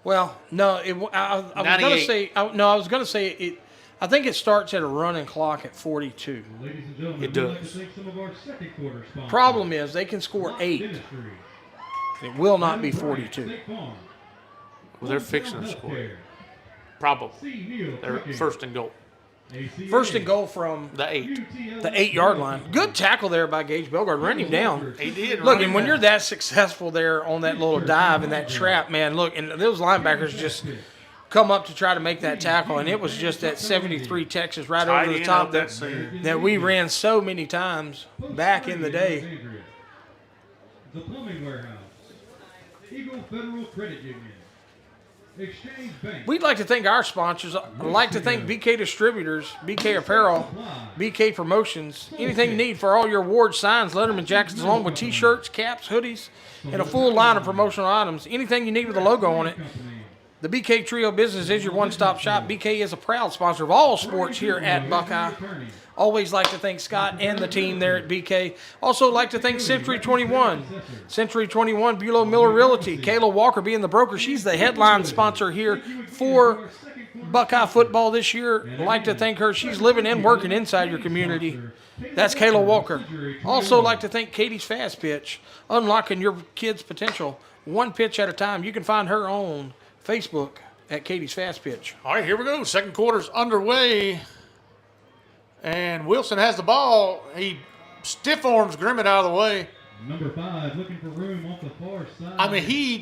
Well, no, I was going to 98. say I was going to say it. I think it starts at a running clock at 42. Ladies and gentlemen, It we'd like to does. thank some of our second quarter sponsors. Problem is they can score 8. Dentistry, It will not be Brand 42. State Farm, Well, they're Hometown fixing to score. Healthcare, Probably. C. Neal They're Trucking, first and goal. ACA, First and goal from The 8. UTL the 8-yard line. Good tackle there by Gage Bellegarde. Ran him down. He did. Look, right and when there. you're that successful there on that little dive and that trap, man, look, and those linebackers just come up to try to make that tackle, and it was just that 73 Texas right over the Tidying top up that seam. that we ran so many times back in the day. Alexandria, The Plumbing Warehouse, Eagle Federal Credit Union, Exchange Bank, We'd like to thank our sponsors. I'd like to thank BK Distributors, BK Apparel, BK Promotions. Anything you need for all your awards, signs, Letterman jackets, along with T-shirts, caps, hoodies, and a full line of promotional items. Anything you need with a logo on it. The BK Trio Business is your one-stop shop. BK is a proud sponsor of all sports here at Buckeye. Always like to thank Scott and the team there at BK. Also like to thank Century 21. Century 21, Bulow Miller Realty. Kayla Walker being the broker. She's the headline sponsor here for Buckeye football this year. Like to thank her. She's living and working inside your community. That's Kayla Walker. Also like to thank Katie's Fast Pitch. Unlocking your kid's potential one pitch at a time. You can find her on Facebook at Katie's Fast Pitch. All right, here we go. Second quarter's underway. And Wilson has the ball. He stiff arms Grimmett out of the way. Number 5 looking for room off the far side. I mean, he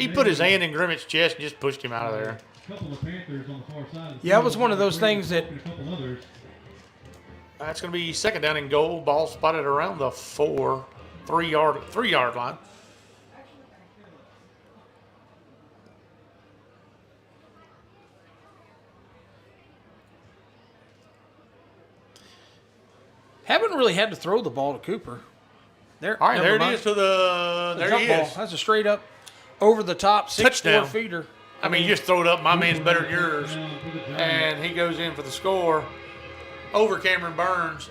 put his hand in Grimmett's chest and just pushed him out of there. A couple of Panthers on the far side. Of the Yeah, it field. was one of those things that And a couple others. That's going to be second down and goal. Ball spotted around the 3-yard line. haven't really had to throw the ball to Cooper. There, All right, never there it mind. is to the. There Jump he ball. is. That's a straight up, over the top, 6'4" Touchdown. feeder. I mean, you just throw it up. My man's better than yours. Down for the Giants. And he goes in for the score over Cameron Burns.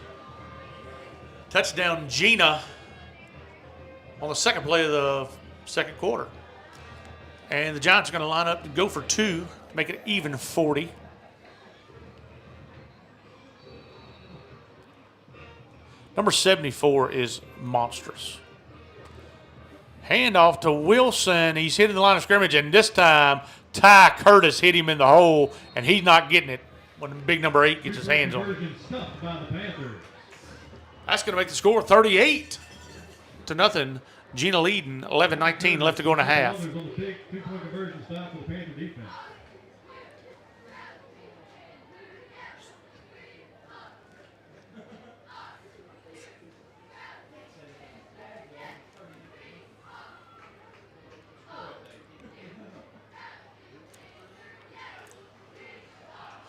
Touchdown, Gina, on the second play of the second quarter. And the Giants are going to line up to go for 2, make it even 40. Number 74 is monstrous. Handoff to Wilson. He's hitting the line of scrimmage, and this time Ty Curtis hit him in the hole, and he's not getting it when big number 8 gets his hands on it. Conversion stuffed by the Panthers. That's going to make the score 38-0. Gina leading, 11-19 left to go in a half. Others on the big 2-point conversion stop for the Panther defense.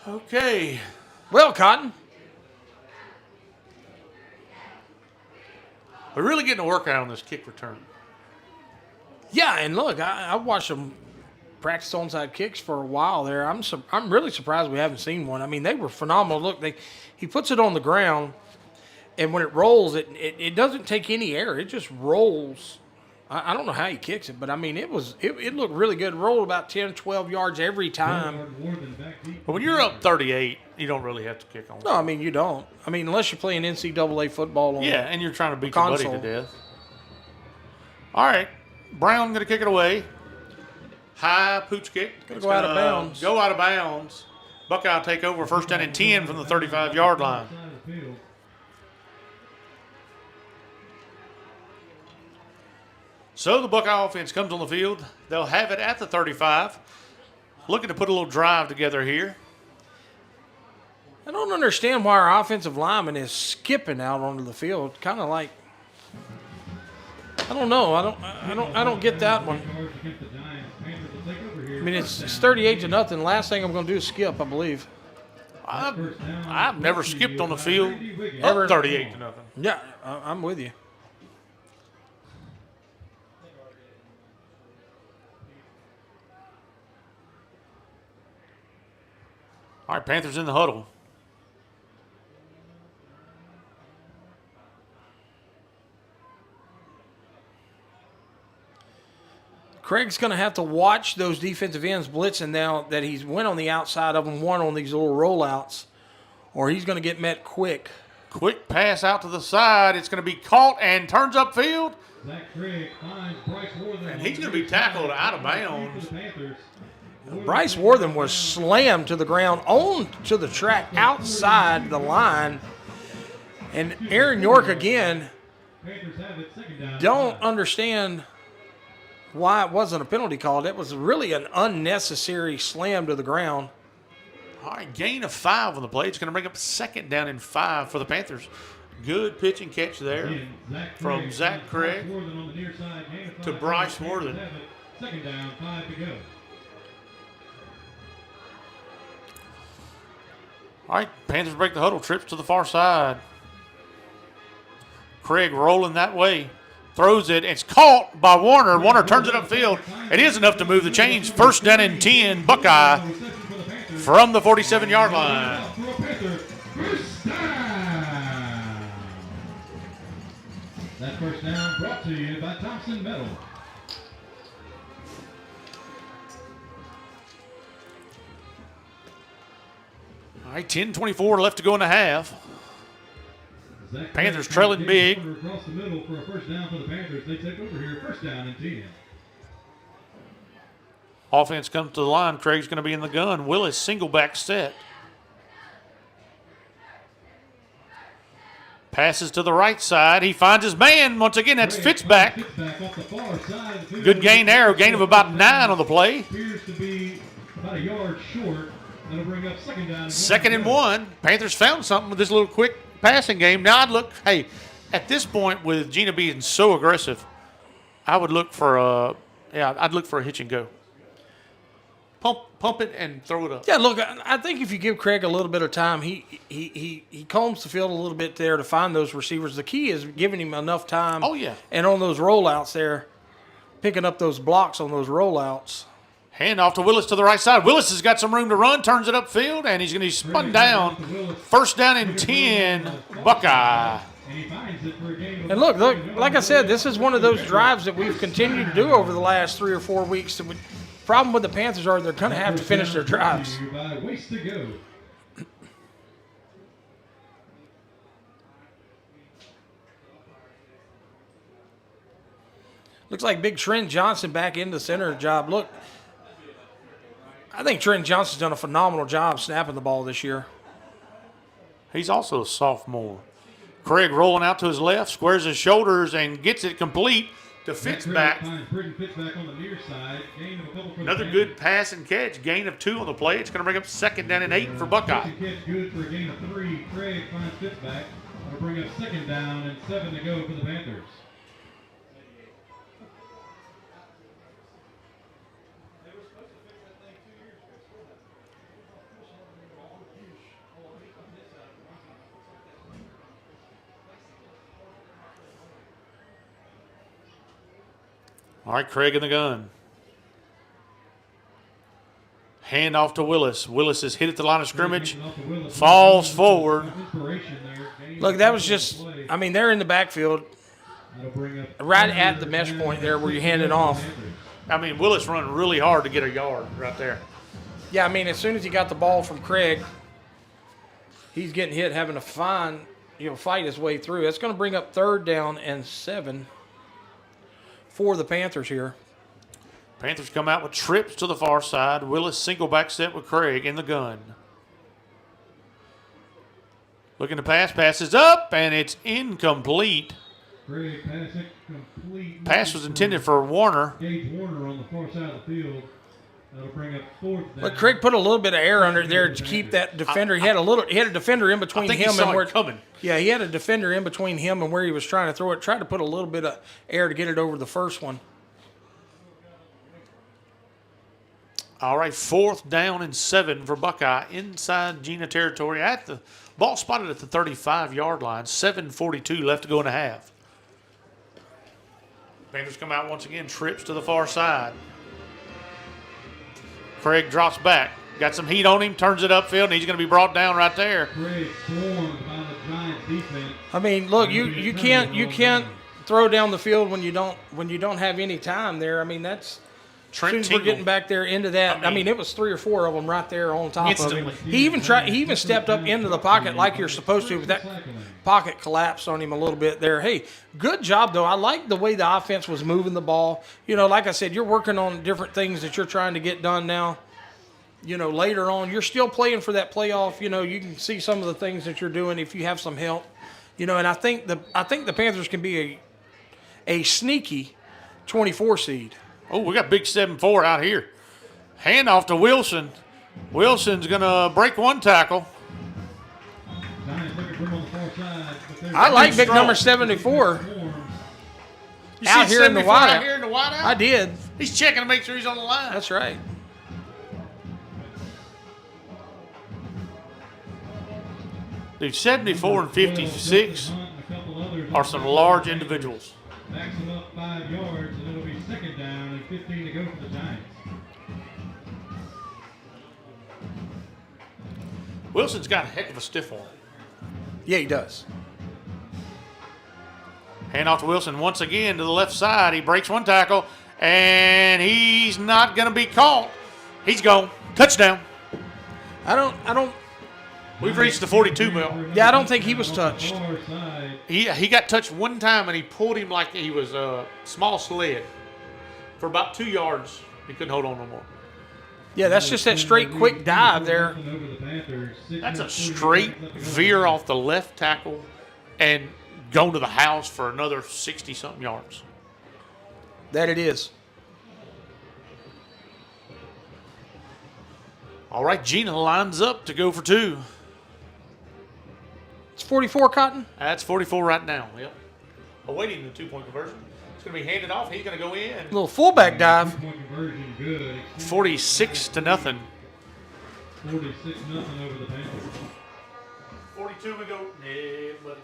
Okay. Well, Cotton, We're really getting to work out on this kick return. yeah, and look, I watched them practice onside kicks for a while there. I'm really surprised we haven't seen one. I mean, they were phenomenal. Look, he puts it on the ground, and when it rolls, it doesn't take any air. It just rolls. I don't know how he kicks it, but I mean, it looked really good. It rolled about 10, 12 yards every time. More than back deep. But when you're up 38, you don't really have to kick on. No, I mean, you don't. I mean, unless you're playing NCAA football on Yeah, and you're trying to beat your buddy to Console. death. All right. Brown going to kick it away. High pooch kick. Gonna It's go out of gonna bounds. Go out of bounds. Buckeye take over first down and 10 from the 35-yard line. Side of the field. So the Buckeye offense comes on the field. They'll have it at the 35. Looking to put a little drive together here. I don't understand why our offensive lineman is skipping out onto the field, kind of like I don't know. I don't get that one. I mean, it's 38-0. Last thing I'm going to do is skip, I believe. I've never skipped on the field. Up 38-0. Yeah, I'm with you. All right, Panthers in the huddle. Craig's going to have to watch those defensive ends blitzing now that he's went on the outside of them, one on these little rollouts, or he's going to get met quick. Quick pass out to the side. It's going to be caught and turns upfield. And he's going to be tackled out of bounds. Bryce Wortham was slammed to the ground onto the track outside the line. And Aaron York again, don't understand why it wasn't a penalty call. That was really an unnecessary slam to the ground. All right, gain of 5 on the play. It's going to bring up 2nd down and 5 for the Panthers. Good pitch and catch there from Zach Craig to Bryce Wortham. 2nd down, 5 to go. All right, Panthers break the huddle, trips to the far side. Craig rolling that way, throws it. It's caught by Warner. Warner turns it upfield. It is enough to move the chains. 1st down and 10, Buckeye from the 47-yard line. That 1st down brought to you by Thompson Metal. All right, 10:24 left to go in the half. Panthers trailing big. Across the middle for a 1st down for the Panthers. They take over here, 1st down and 10. Offense comes to the line. Craig's going to be in the gun. Willis single back set. Passes to the right side. He finds his man. Once again, that's Fitzback. Good gain there. Gain of about 9 on the play. Appears to be about a yard short. That'll bring up 2nd down. 2nd and 1. Panthers found something with this little quick passing game. Now I'd look, hey, at this point with Gina being so aggressive, I would look for I'd look for a hitch and go. Pump it and throw it up. Yeah, look, I think if you give Craig a little bit of time, he combs the field a little bit there to find those receivers. The key is giving him enough time. Oh, yeah. And on those rollouts there, picking up those blocks on those rollouts. Hand off to Willis to the right side. Willis has got some room to run, turns it upfield, and he's going to be spun down. 1st down and 10, Buckeye. And look, like I said, this is one of those drives that we've continued to do over the last 3 or 4 weeks. The problem with the Panthers are they're going to have to finish their drives. Looks like big Trent Johnson back in the center job. Look, I think Trent Johnson's done a phenomenal job snapping the ball this year. He's also a sophomore. Craig rolling out to his left, squares his shoulders, and gets it complete to Fitzback. Another good pass and catch. Gain of 2 on the play. It's going to bring up 2nd down and 8 for Buckeye. Good for a gain of 3. Craig finds Fitzback. That'll bring up 2nd down and 7 to go for the Panthers. All right, Craig in the gun. Hand off to Willis. Willis is hit at the line of scrimmage. Falls forward. Look, that was just, I mean, they're in the backfield right at the mesh point there where you hand it off. I mean, Willis running really hard to get a yard right there. Yeah, I mean, as soon as he got the ball from Craig, he's getting hit, having to fight his way through. That's going to bring up 3rd down and 7 for the Panthers here. Panthers come out with trips to the far side. Willis single back set with Craig in the gun. Looking to pass. Passes up, and it's incomplete. Craig pass incomplete. Pass was intended for Warner. Gage Warner on the far side of the field. That'll bring up 4th down. But Craig put a little bit of air under there to keep that defender. He had a defender in between think he him saw and it where coming. Yeah, he had a defender in between him and where he was trying to throw it. Tried to put a little bit of air to get it over the first one. All right, 4th down and 7 for Buckeye inside Gina territory at the ball spotted at the 35-yard line. 7:42 left to go in the half. Panthers come out once again, trips to the far side. Craig drops back. Got some heat on him, turns it upfield, and he's going to be brought down right there. Craig swarmed by the Giants defense. I mean, look, you can't throw down the field when you don't have any time there. I mean, that's as soon as we're getting back there into that. I mean, it was 3 or 4 of them right there on top instantly. of him. He even stepped up into the pocket like you're supposed to, but that pocket collapsed on him a little bit there. Hey, good job though. I like the way the offense was moving the ball. You know, like I said, you're working on different things that you're trying to get done now. You know, later on, you're still playing for that playoff. You know, you can see some of the things that you're doing if you have some help. You know, and I think the Panthers can be a sneaky 24 seed. Oh, we got big 7-4 out here. Handoff to Wilson. Wilson's going to break one tackle. Giants looking for him on the far side, but there's I like big strong. number 74 You out see here in the 74 out wideout. here in the wideout? I did. He's checking to make sure he's on the line. That's right. Dude, 74 and 56 are some large individuals. Backs him up 5 yards, and it'll be 2nd down and 15 to go for the Giants. Wilson's got a heck of a stiff arm. Yeah, he does. Hand off to Wilson once again to the left side. He breaks one tackle, and he's not going to be caught. He's gone. Touchdown. I don't. We've reached the 42 mil. Yeah, I don't think he was touched. Far side, He got touched one time, and he pulled him like he was a small sled for about 2 yards. He couldn't hold on no more. Yeah, that's just that straight quick dive there. over the Panthers. That's a straight veer off the left tackle and go to the house for another 60-something yards. That it is. All right, Gina lines up to go for 2. It's 44, Cotton. That's 44 right now. Yep. Awaiting the 2-point conversion. It's going to be handed off. He's going to go in. Little fullback dive. 2-point conversion, good. 46 to nothing. 46-0 over the Panthers. 42 we go. Yeah, buddy.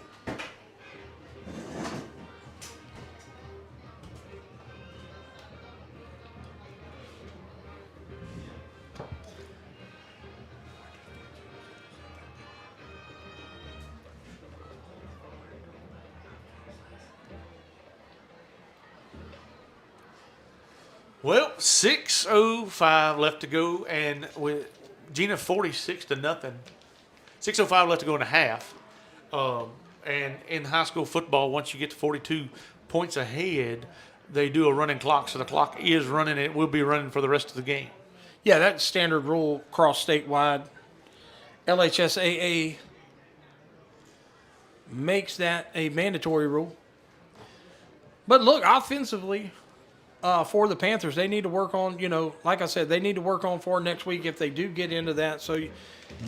Well, 6:05 left to go, and with Gina 46 to nothing. 6:05 left to go in the half. And in high school football, once you get to 42 points ahead, they do a running clock. So the clock is running. It will be running for the rest of the game. Yeah, that's standard rule across statewide. LHSAA makes that a mandatory rule. But look, offensively, for the Panthers, they need to work on, like I said, they need to work on for next week if they do get into that. So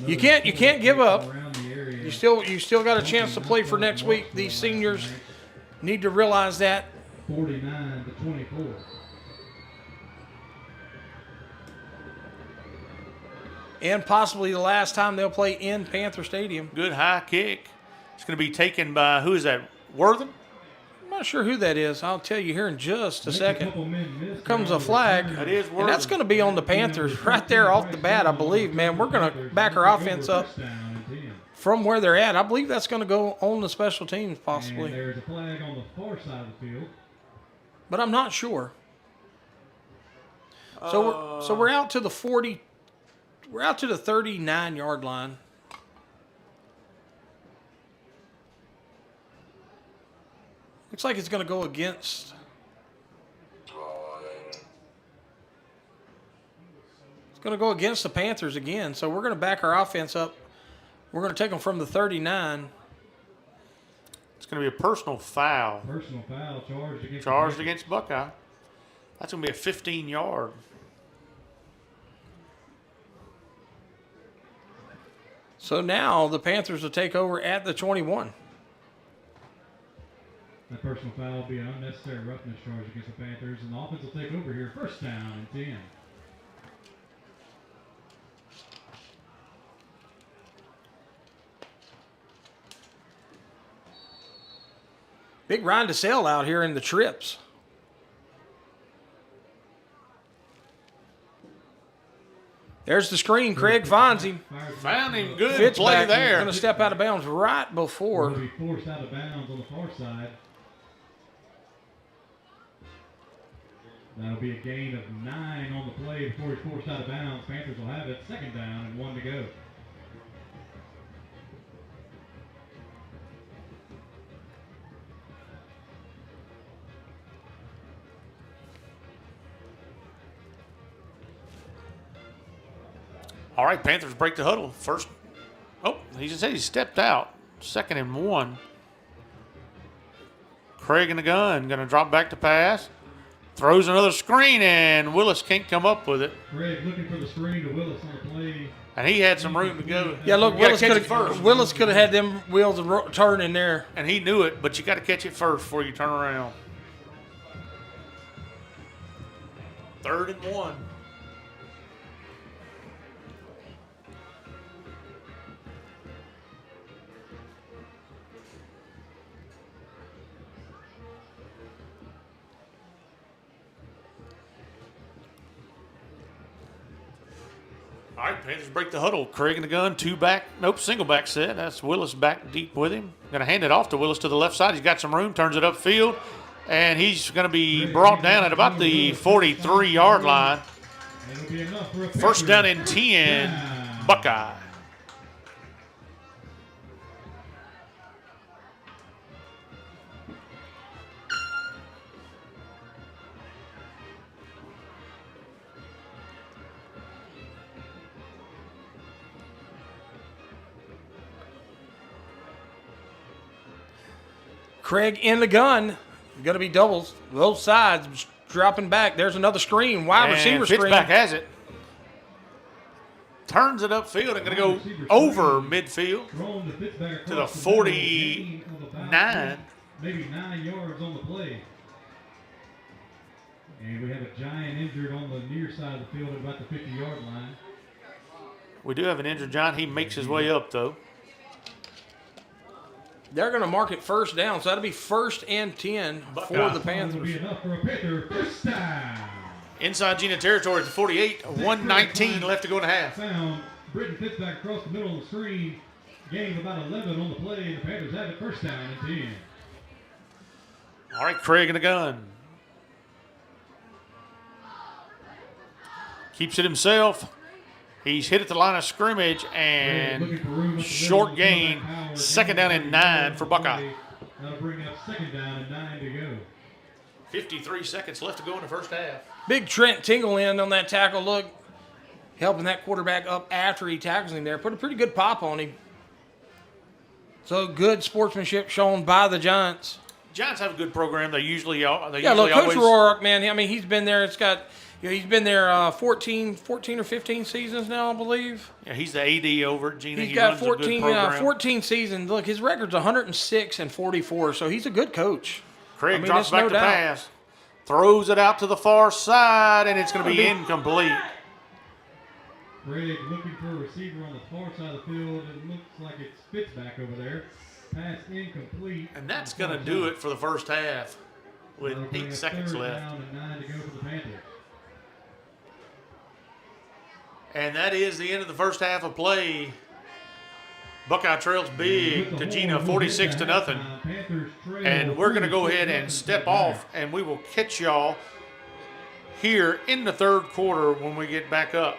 you can't give up. You still got a chance to play for next week. These seniors need to realize that. 49 to 24. And possibly the last time they'll play in Panther Stadium. Good high kick. It's going to be taken by, who is that, Worthen? I'm not sure who that is. I'll tell you here in just a second. Here Comes a flag. That is And that's Worthen. going to be on the Panthers right there off the bat, I believe. Man, we're going to back our offense up from where they're at. I believe that's going to go on the special teams And possibly. there's a flag on the far side of the field. But I'm not sure. So we're out to the 40. We're out to the 39-yard line. Looks like it's going to go against. It's going to go against the Panthers again. So we're going to back our offense up. We're going to take them from the 39. It's going to be a personal foul Personal foul charged against charged against Buckeye. That's going to be a 15-yard. So now the Panthers will take over at the 21. That personal foul will be an unnecessary roughness charge against the Panthers, and the offense will take over here. First down and 10. Big Ryan DeSale out here in the trips. There's the screen. Craig finds him. Found him. Good Fitz play back. there. Going to step out of bounds right Will before. be forced out of bounds on the far side. That'll be a gain of 9 on the play before he's forced out of bounds. Panthers will have it. Second down and 1 to go. All right, Panthers break the huddle. First, he just said he stepped out. 2nd and 1. Craig in the gun, going to drop back to pass. Throws another screen, and Willis can't come up with it. Craig looking for the screen to Willis on the play. And he had some room to go. Yeah, look, You gotta Willis catch could it first. have Willis could have had them wheels turn in there. And he knew it, but you got to catch it first before you turn around. 3rd and 1. All right, Panthers break the huddle. Craig in the gun, single back set. That's Willis back deep with him. Going to hand it off to Willis to the left side. He's got some room, turns it upfield, and he's going to be brought down at about the 43-yard line. It'll be enough for a First down Panthers. and 10, Buckeye. Craig in the gun. Going to be doubles. Both sides dropping back. There's another screen. Wide receiver screen. Fitzpatrick has it. Turns it upfield and going to go over midfield Throwing the Fitzpatrick to the across middle, 49. gain of about maybe 9 yards on the play. And we have a giant injured on the near side of the field at about the 50-yard line. We do have an injured John. He makes his way up, though. They're going to mark it first down, so that'll be 1st and 10 for the That'll be Panthers. enough for a Panther. First down. Inside Gina territory at the 48. 1:19 left to go in the half. Found Britton Fitzpatrick across the middle on the screen. Gain of about 11 on the play. The Panthers have it. First down and 10. All right, Craig in the gun. Keeps it himself. He's hit at the line of scrimmage and short gain. 2nd down and 9 for Buckeye. That'll bring up 2nd down and 9 to go. 53 seconds left to go in the first half. Big Trent Tingle in on that tackle. Look, helping that quarterback up after he tackles him there. Put a pretty good pop on him. So good sportsmanship shown by the Giants. Giants have a good program. They usually Coach always. Rourke, man. I mean, he's been there. He's been there 14 or 15 seasons now, I believe. Yeah, he's the AD over at Gina. He's He got runs a good 14, program. 14 seasons. Look, his record's 106 and 44, so he's a good coach. Craig drops there's back no to doubt. pass. Throws it out to the far side, and it's going to be incomplete. Craig looking for a receiver on the far side of the field. It looks like it's Fitzpatrick over there. Pass incomplete. And that's going to do it for the first half with That'll bring 8 up seconds 3rd left. down and 9 to go for the Panthers. And that is the end of the first half of play. Buckeye trails big to Gina, 46 to nothing. And we're going to go ahead and step off, and we will catch y'all here in the 3rd quarter when we get back up.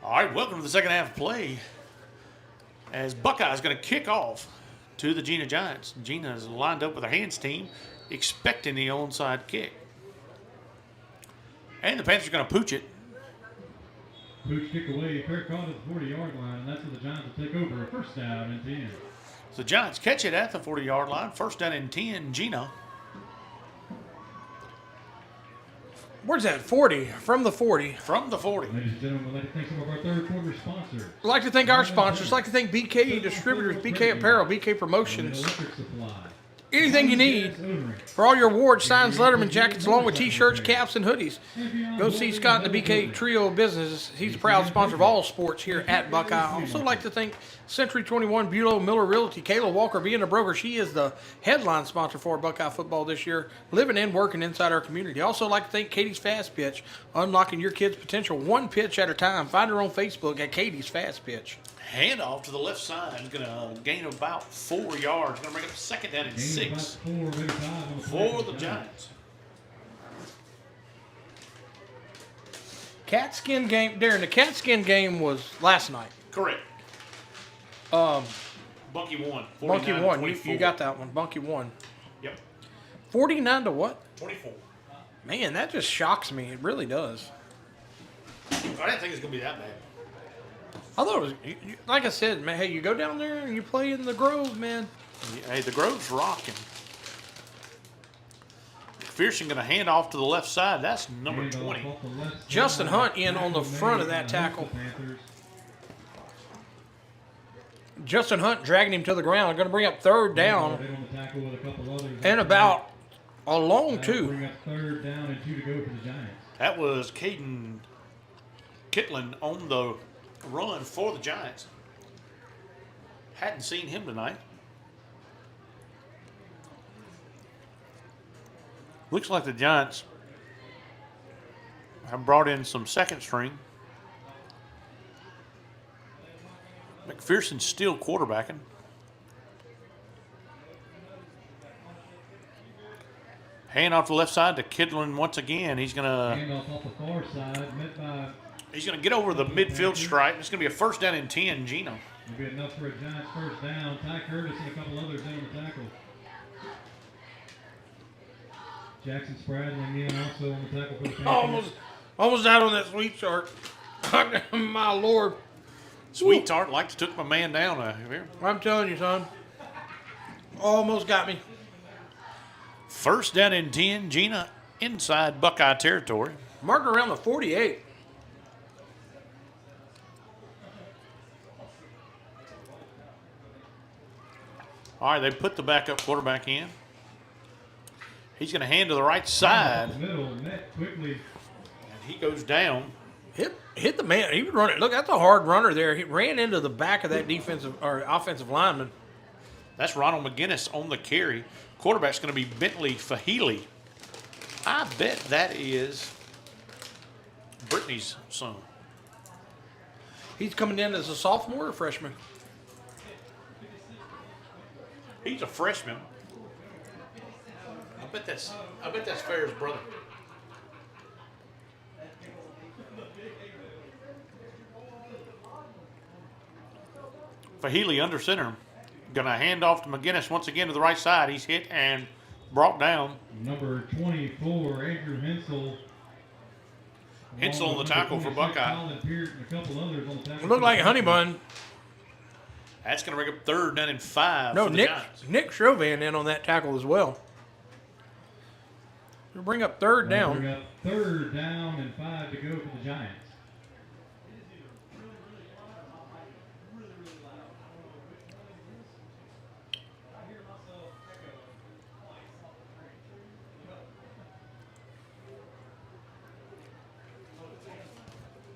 All right, welcome to the second half of play as Buckeye's going to kick off to the Gina Giants. Gina is lined up with her hands team, expecting the onside kick. And the Panthers are going to pooch it. Pooch kick away, fair caught at the 40-yard line, and that's where the Giants will take over. A first down and 10. So the Giants catch it at the 40-yard line. First down and 10, Gina. Where's that? 40. From the 40. From the 40. Ladies and gentlemen, we'd like to thank some of our third quarter sponsors. I'd like to thank our sponsors. I'd like to thank BK Distributors, BK Apparel, BK Promotions. Electric supply. Anything you need for all your awards, signs, Letterman jackets, along with T-shirts, caps, and hoodies. Go see Scott and the BK Trio of Businesses. He's a proud sponsor of all sports here at Buckeye. I also like to thank Century 21 Bulow Miller Realty. Kayla Walker being a broker, she is the headline sponsor for Buckeye Football this year, living and working inside our community. Also like to thank Katie's Fast Pitch, unlocking your kid's potential one pitch at a time. Find her on Facebook at Katie's Fast Pitch. Handoff to the left side. He's going to gain about 4 yards. Going to bring up second down and 6 for the Giants. Cat skin game, Darren. The cat skin game was last night. Correct. Bunky won. Bunky won. 24. You got that one. Bunky won. Yep. 49 to what? 24. Man, that just shocks me. It really does. I didn't think it was going to be that bad. I thought it was, like I said, man, hey, you go down there and you play in the Grove, man. Hey, the Grove's rocking. McPherson going to hand off to the left side. That's number 20. Justin Hunt in on the front of that tackle. Justin Hunt dragging him to the ground. Going to bring up third down. And about a long two. Bring up third down and 2 to go for the Giants. That was Caden Kitlin on the run for the Giants. Hadn't seen him tonight. Looks like the Giants have brought in some second string. McPherson's still quarterbacking. Hand off the left side to Kidlin once again. He's gonna Handoff off the far side, met by. He's gonna get over the midfield stripe. It's gonna be a first down and 10, Gino. Will be enough for a Giants first down. Ty Curtis and a couple others in on the tackle. Jackson Spradlin in also on the tackle for the Panthers. Almost out on that sweet chart. My Lord. Sweet Tart like to took my man down here. I'm telling you, son. Almost got me. First down and 10, Gina inside Buckeye territory. Marking around the 48. All right, they put the backup quarterback in. He's going to hand to the right side. Middle, met quickly. And he goes down. Hit the man. He was running. Look, that's a hard runner there. He ran into the back of that defensive or offensive lineman. That's Ronald McGinnis on the carry. Quarterback's going to be Bentley Fahili. I bet that is Brittany's son. He's coming in as a sophomore or freshman? He's a freshman. I bet that's Fair's brother. Fahili under center. Going to hand off to McGinnis once again to the right side. He's hit and brought down. Number 24, Andrew Hensel. Hensel on the tackle for Buckeye. Colin Pearce and a couple others on the tackle. It looked like Honey Bun. That's going to bring up third down and 5 No, for the Giants. Nick Chauvin in on that tackle as well. We'll bring up third down. Bring up third down and 5 to go for the Giants.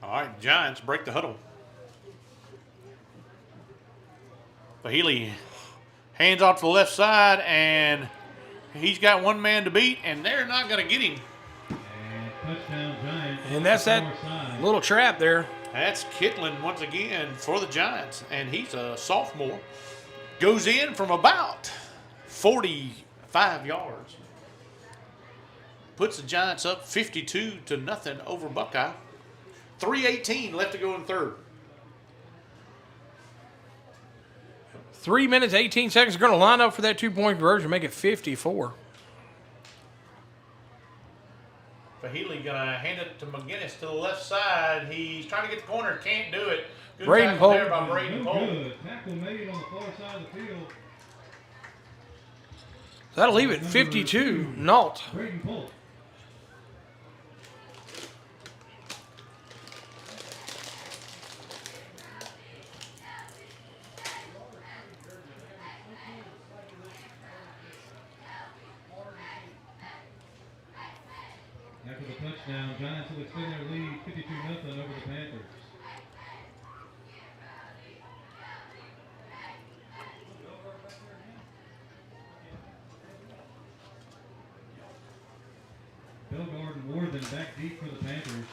All right, Giants break the huddle. Fahili hands off to the left side, and he's got one man to beat, and they're not going to get him. And touchdown Giants. And that's that little trap there. That's Kitlin once again for the Giants, and he's a sophomore. Goes in from about 45 yards. Puts the Giants up 52-0 over Buckeye. 3:18 left to go in third. 3 minutes, 18 seconds. They're going to line up for that two-point conversion, make it 54. Fahili going to hand it to McGinnis to the left side. He's trying to get the corner. Can't do it. Good Braden tackle Polk. there by Braden No Polk. good. Tackle made on the far side of the field. That'll leave it 52. Nault. Braden Polk. After the touchdown, Giants will extend their lead 52-0 over the Panthers. Belgard and Warden back deep for the Panthers.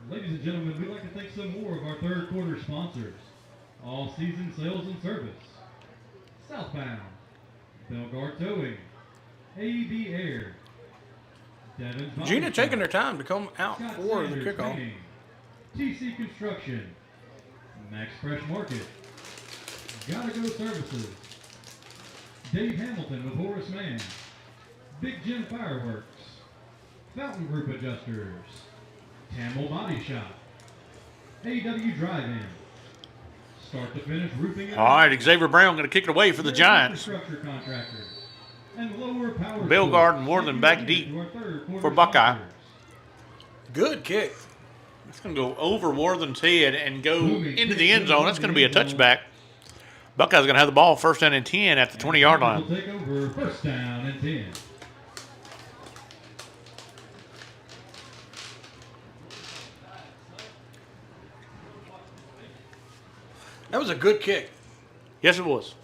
Ladies and gentlemen, we'd like to thank some more of our third quarter sponsors. All Season Sales and Service. Southbound. Belgard Towing. AEB Air. Devon's Body Gina Shop, taking their time to come out Scott for the Sanders kickoff. Painting, TC Construction. Max Fresh Market. Gotta Go Services. Dave Hamilton with Horace Mann. Big Jim Fireworks. Fountain Group Adjusters. Tamil Body Shop. AW Drive-In. Start to finish roofing. All right, Xavier Brown going to kick it away for the Giants. Infrastructure contractors. And Lower Power Belgard Tools. and Warden Thank back you deep to our third quarter for Buckeye. sponsors. Good kick. It's going to go over Worthen's head and go into the end zone. That's going to be a touchback. Buckeyes going to have the ball first down and 10 at the 20-yard We'll line. take over first down and 10. That was a good kick. Yes, it was.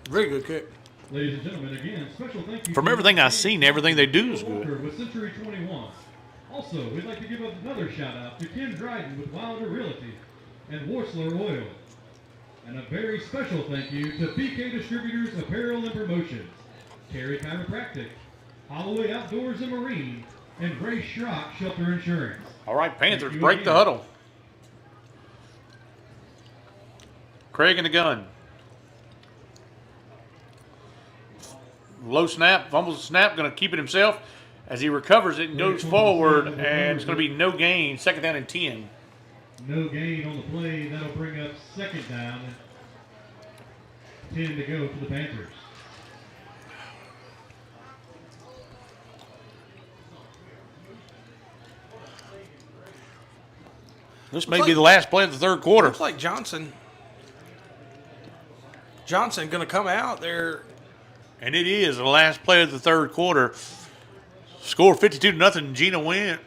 Very good kick. Ladies and gentlemen, again, special thank you. From to everything I've seen, everything they do is Walker good. with Century 21. Also, we'd like to give another shout out to Ken Dryden with Wilder Realty and Worsler Oil. And a very special thank you to BK Distributors Apparel and Promotions, Terry Chiropractic, Holloway Outdoors and Marine, and Ray Schrock Shelter Insurance. All right, Panthers Thank you break the again. huddle. Craig in the gun. Low snap, fumbles the snap, going to keep it himself as he recovers it and goes forward, and it's going to be no gain, second down and 10. No gain on the play. That'll bring up second down. 10 to go for the Panthers. This may be the last play of the third quarter. Looks like Johnson going to come out there. And it is the last play of the third quarter. Score 52-0.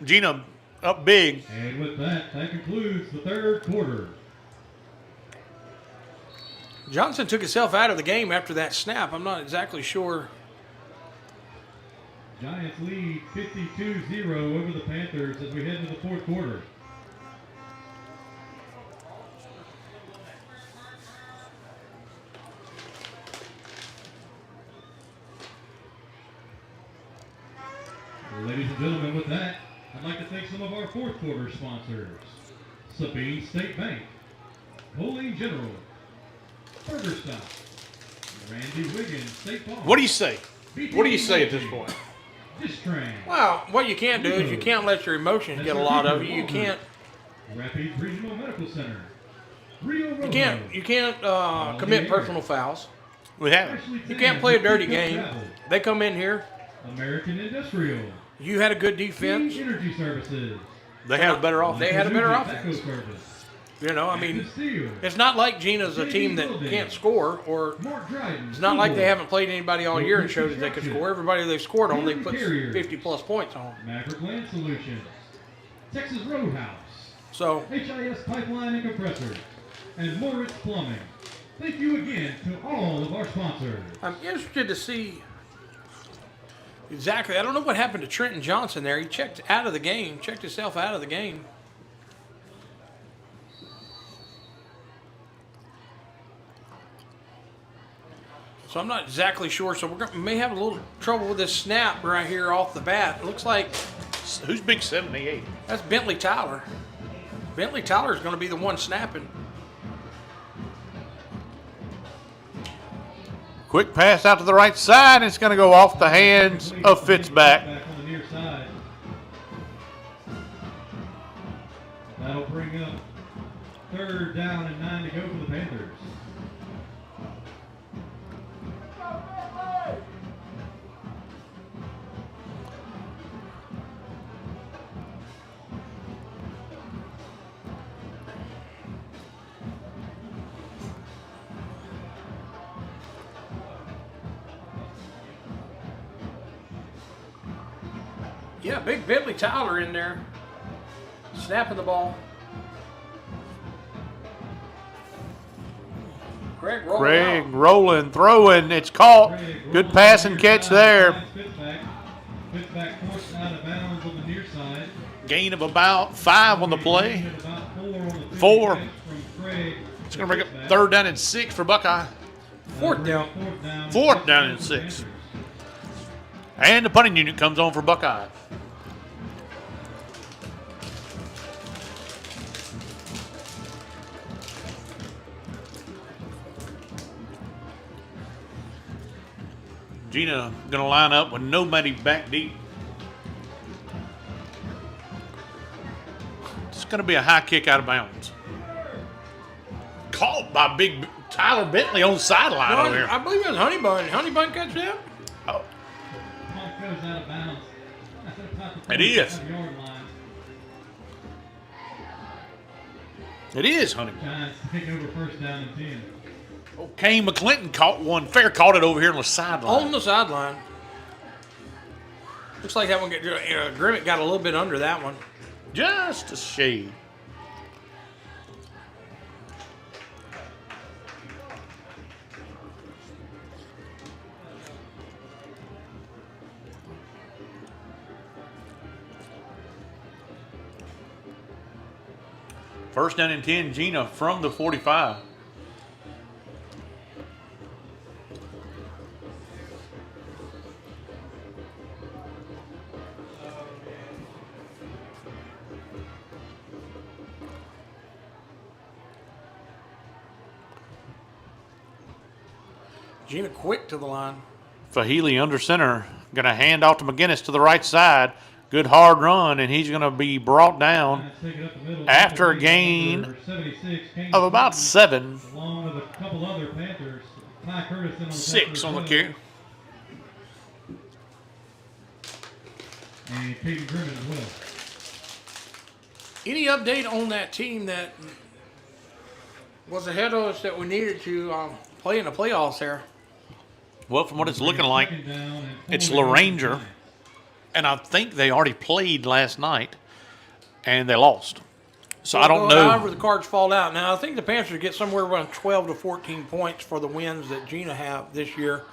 Gina up big. And with that, that concludes the third quarter. Johnson took himself out of the game after that snap. I'm not exactly sure. Giants lead 52-0 over the Panthers as we head into the fourth quarter. Ladies and gentlemen, with that, I'd like to thank some of our fourth quarter sponsors. Sabine State Bank, Pauline General, Burger Stop, Randy Wiggins State Farm. What do you say? What do you say at this point? Dish Train, Well, what you can't do is you can't let your emotions get a lot of you. You can't Rapids Regional Medical Center, Rio Rojo, you can't commit personal fouls. We have it. Ashley You Tan can't play a with dirty Kickoff game. Travel, They come in here. American Industrial, You had a good Key defense. Energy Services, They have a better offense. They had a better Tobacco offense. Service, You know, I mean, Active Steel, it's not like Gina's a team that can't score, or Mark Dryden, it's not like they Google, haven't played anybody all year and showed that they could score. Everybody they've scored on, they put Carriers. 50-plus points on. Maverick Land Solutions, Texas Roadhouse, So, HIS Pipeline and Compressors, and Moritz Plumbing. Thank you again to all of our sponsors. I'm interested to see exactly. I don't know what happened to Trenton Johnson there. He checked out of the game, checked himself out of the game. So I'm not exactly sure. So we may have a little trouble with this snap right here off the bat. It looks like Who's big 78? that's Bentley Tyler. Bentley Tyler is going to be the one snapping. Quick pass out to the right side. It's going to go off the hands of Fitzback. Back on the near side. That'll bring up 3rd down and 9 to go for the Panthers. Yeah, big Bentley Tyler in there. Snapping the ball. Craig rolling, throwing. It's caught. Good pass and catch there. Fitzback forced out of bounds on the near side. Gain of about 5 on the play. 4. It's going to bring up 3rd down and 6 for Buckeye. 4th down. 4th down and 6. And the punting unit comes on for Buckeye. Gina going to line up with nobody back deep. It's going to be a high kick out of bounds. Caught by big Tyler Bentley on the sideline over here. I believe it was Honey Bun. Honey Bun catch that? Oh, Punt goes out of bounds. it is. It is, honey. Giants take over 1st down and 10. Oh, Kane McClinton caught one. Fair caught it over here on the sideline. On the sideline. Looks like that one Grimmett got a little bit under that one. Just a shade. First down and 10, Gina from the 45. Gina quick to the line. Fahili under center. Going to hand off to McGinnis to the right side. Good hard run, and he's going to be brought down after a gain of about 7. Along with a couple other Panthers. Ty Curtis in on 6 on the carry. And Peyton Grimmett as well. Any update on that team that was ahead of us that we needed to play in the playoffs there? Well, from what it's looking like, it's LaRanger. And I think they already played last night, and they lost. So I don't know. However the cards fall out. Now, I think the Panthers get somewhere around 12 to 14 points for the wins that Gina have this year.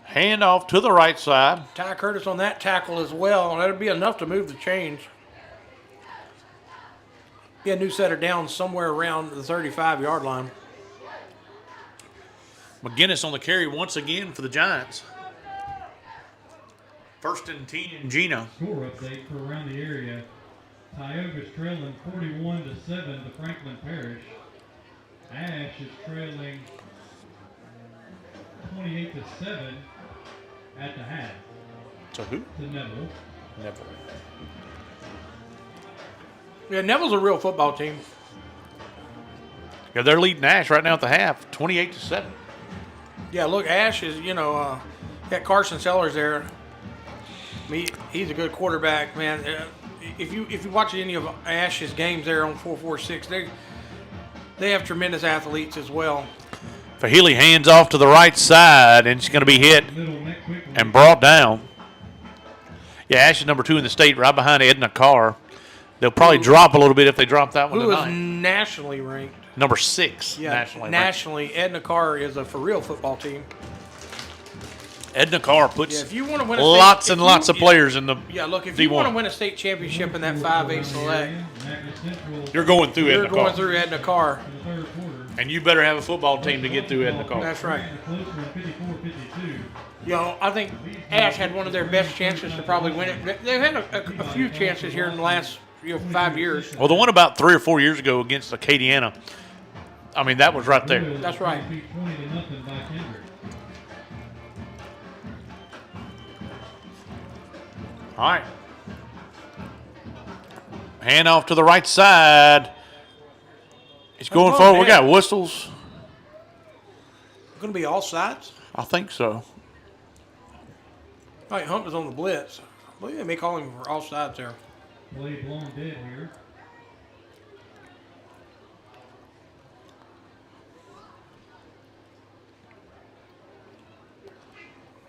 Hand off to the right side. Ty Curtis on that tackle as well. That'll be enough to move the chains. Be a new setter down somewhere around the 35-yard line. McGinnis on the carry once again for the Giants. 1st and 10, Gina. Score update for around the area. Tioga's trailing 41-7 to Franklin Parish. Ash is trailing 28-7 at the half. To who? To Neville. Neville. Yeah, Neville's a real football team. Yeah, they're leading Ash right now at the half, 28-7. Yeah, look, Ash is, got Carson Sellers there. He's a good quarterback, man. If you watch any of Ash's games there on 446, they have tremendous athletes as well. Fahili hands off to the right side, and it's going to be hit and brought down. Yeah, Ash is number 2 in the state, right behind Edna Carr. They'll probably drop a little bit if they drop that one Who is tonight. nationally ranked. Number 6 Yeah, nationally. nationally, Edna Carr is a for real football team. Edna Carr puts Yeah, if you want to win a lots state, and lots of players in the Yeah, look, if you D1. want to win a state championship in that 5A select, You're going through you're Edna going Carr. through Edna Carr. In the 3rd quarter. And you better have a football team to get through Edna Carr. That's right. A close one, 54-52. You know, I think Ash had one of their best chances to probably win it. They've had a few chances here in the last 5 years. Well, the one about 3 or 4 years ago against Acadiana, I mean, that was right there. That's right. 20-0 by Kendrick. All right. Hand off to the right side. He's going forward. We got whistles. Going to be all sides. I think so. All right, Hunt was on the blitz. I believe they may call him for all sides there. Play blown dead here.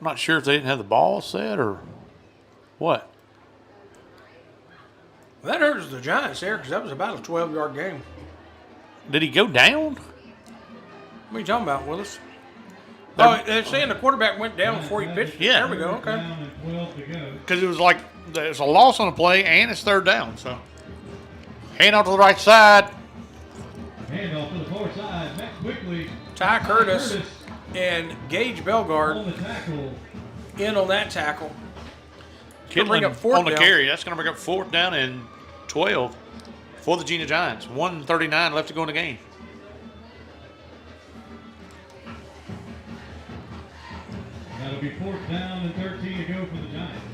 I'm not sure if they didn't have the ball set or what. That hurts the Giants there because that was about a 12-yard game. Did he go down? What are you talking about, Willis? Oh, they're saying the quarterback went down before he pitched. Yeah. There we go. Okay. Down and 12 to go. Because it was like there's a loss on the play and it's third down. So hand off to the right side. Handoff to the far side. Back quickly. Ty Curtis and Gage On Belgard the tackle. in on that tackle. Gonna bring Kidlin up fourth on the down. carry. That's going to bring up 4th down and 12 for the Gina Giants. 1:39 left to go in the game. That'll be 4th down and 13 to go for the Giants.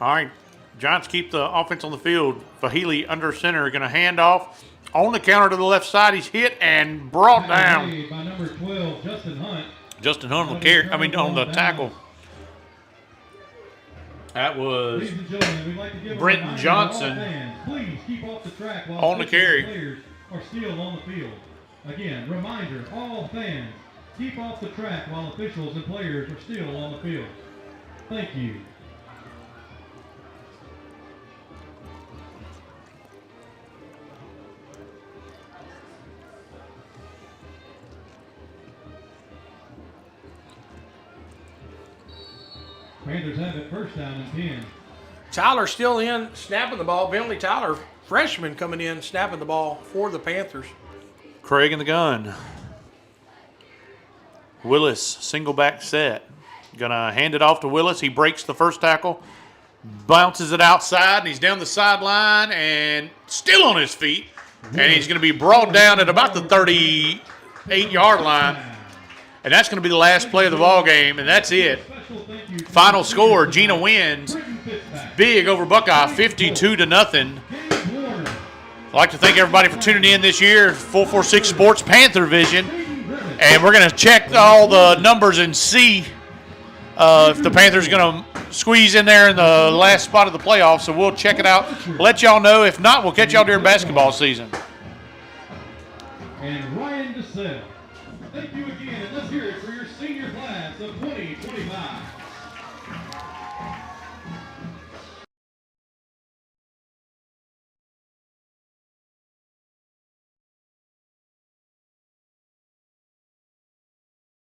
All right, Giants keep the offense on the field. Fahili under center, going to hand off on the counter to the left side. He's hit and brought down. Made by number 12, Justin Hunt. Justin Hunt on the carry. I mean, on the tackle. That was Ladies and gentlemen, we'd like to give a Brenton reminder to Johnson all fans, please keep off the track while on the officials carry. and players are still on the field. Again, reminder, all fans, keep off the track while officials and players are still on the field. Thank you. Panthers have it 1st down and 10. Tyler still in, snapping the ball. Bentley Tyler, freshman, coming in, snapping the ball for the Panthers. Craig in the gun. Willis, single back set. Gonna hand it off to Willis. He breaks the first tackle, bounces it outside, and he's down the sideline and still on his feet. And he's gonna be brought down at about the 38-yard line. And that's gonna be the last play of the ball game, and that's it. Special thank you to Final score, Gina wins Brenton Fitzpatrick. big over Buckeye, 52-0. James Warner. I'd like to thank everybody for tuning in this year, 446 Sports Panther Vision. And we're going to check all the numbers and see if the Panthers are going to squeeze in there in the last spot of the playoffs. So we'll check it out. Let y'all know. If not, we'll catch y'all during basketball season. And Ryan DeSalle. Thank you again.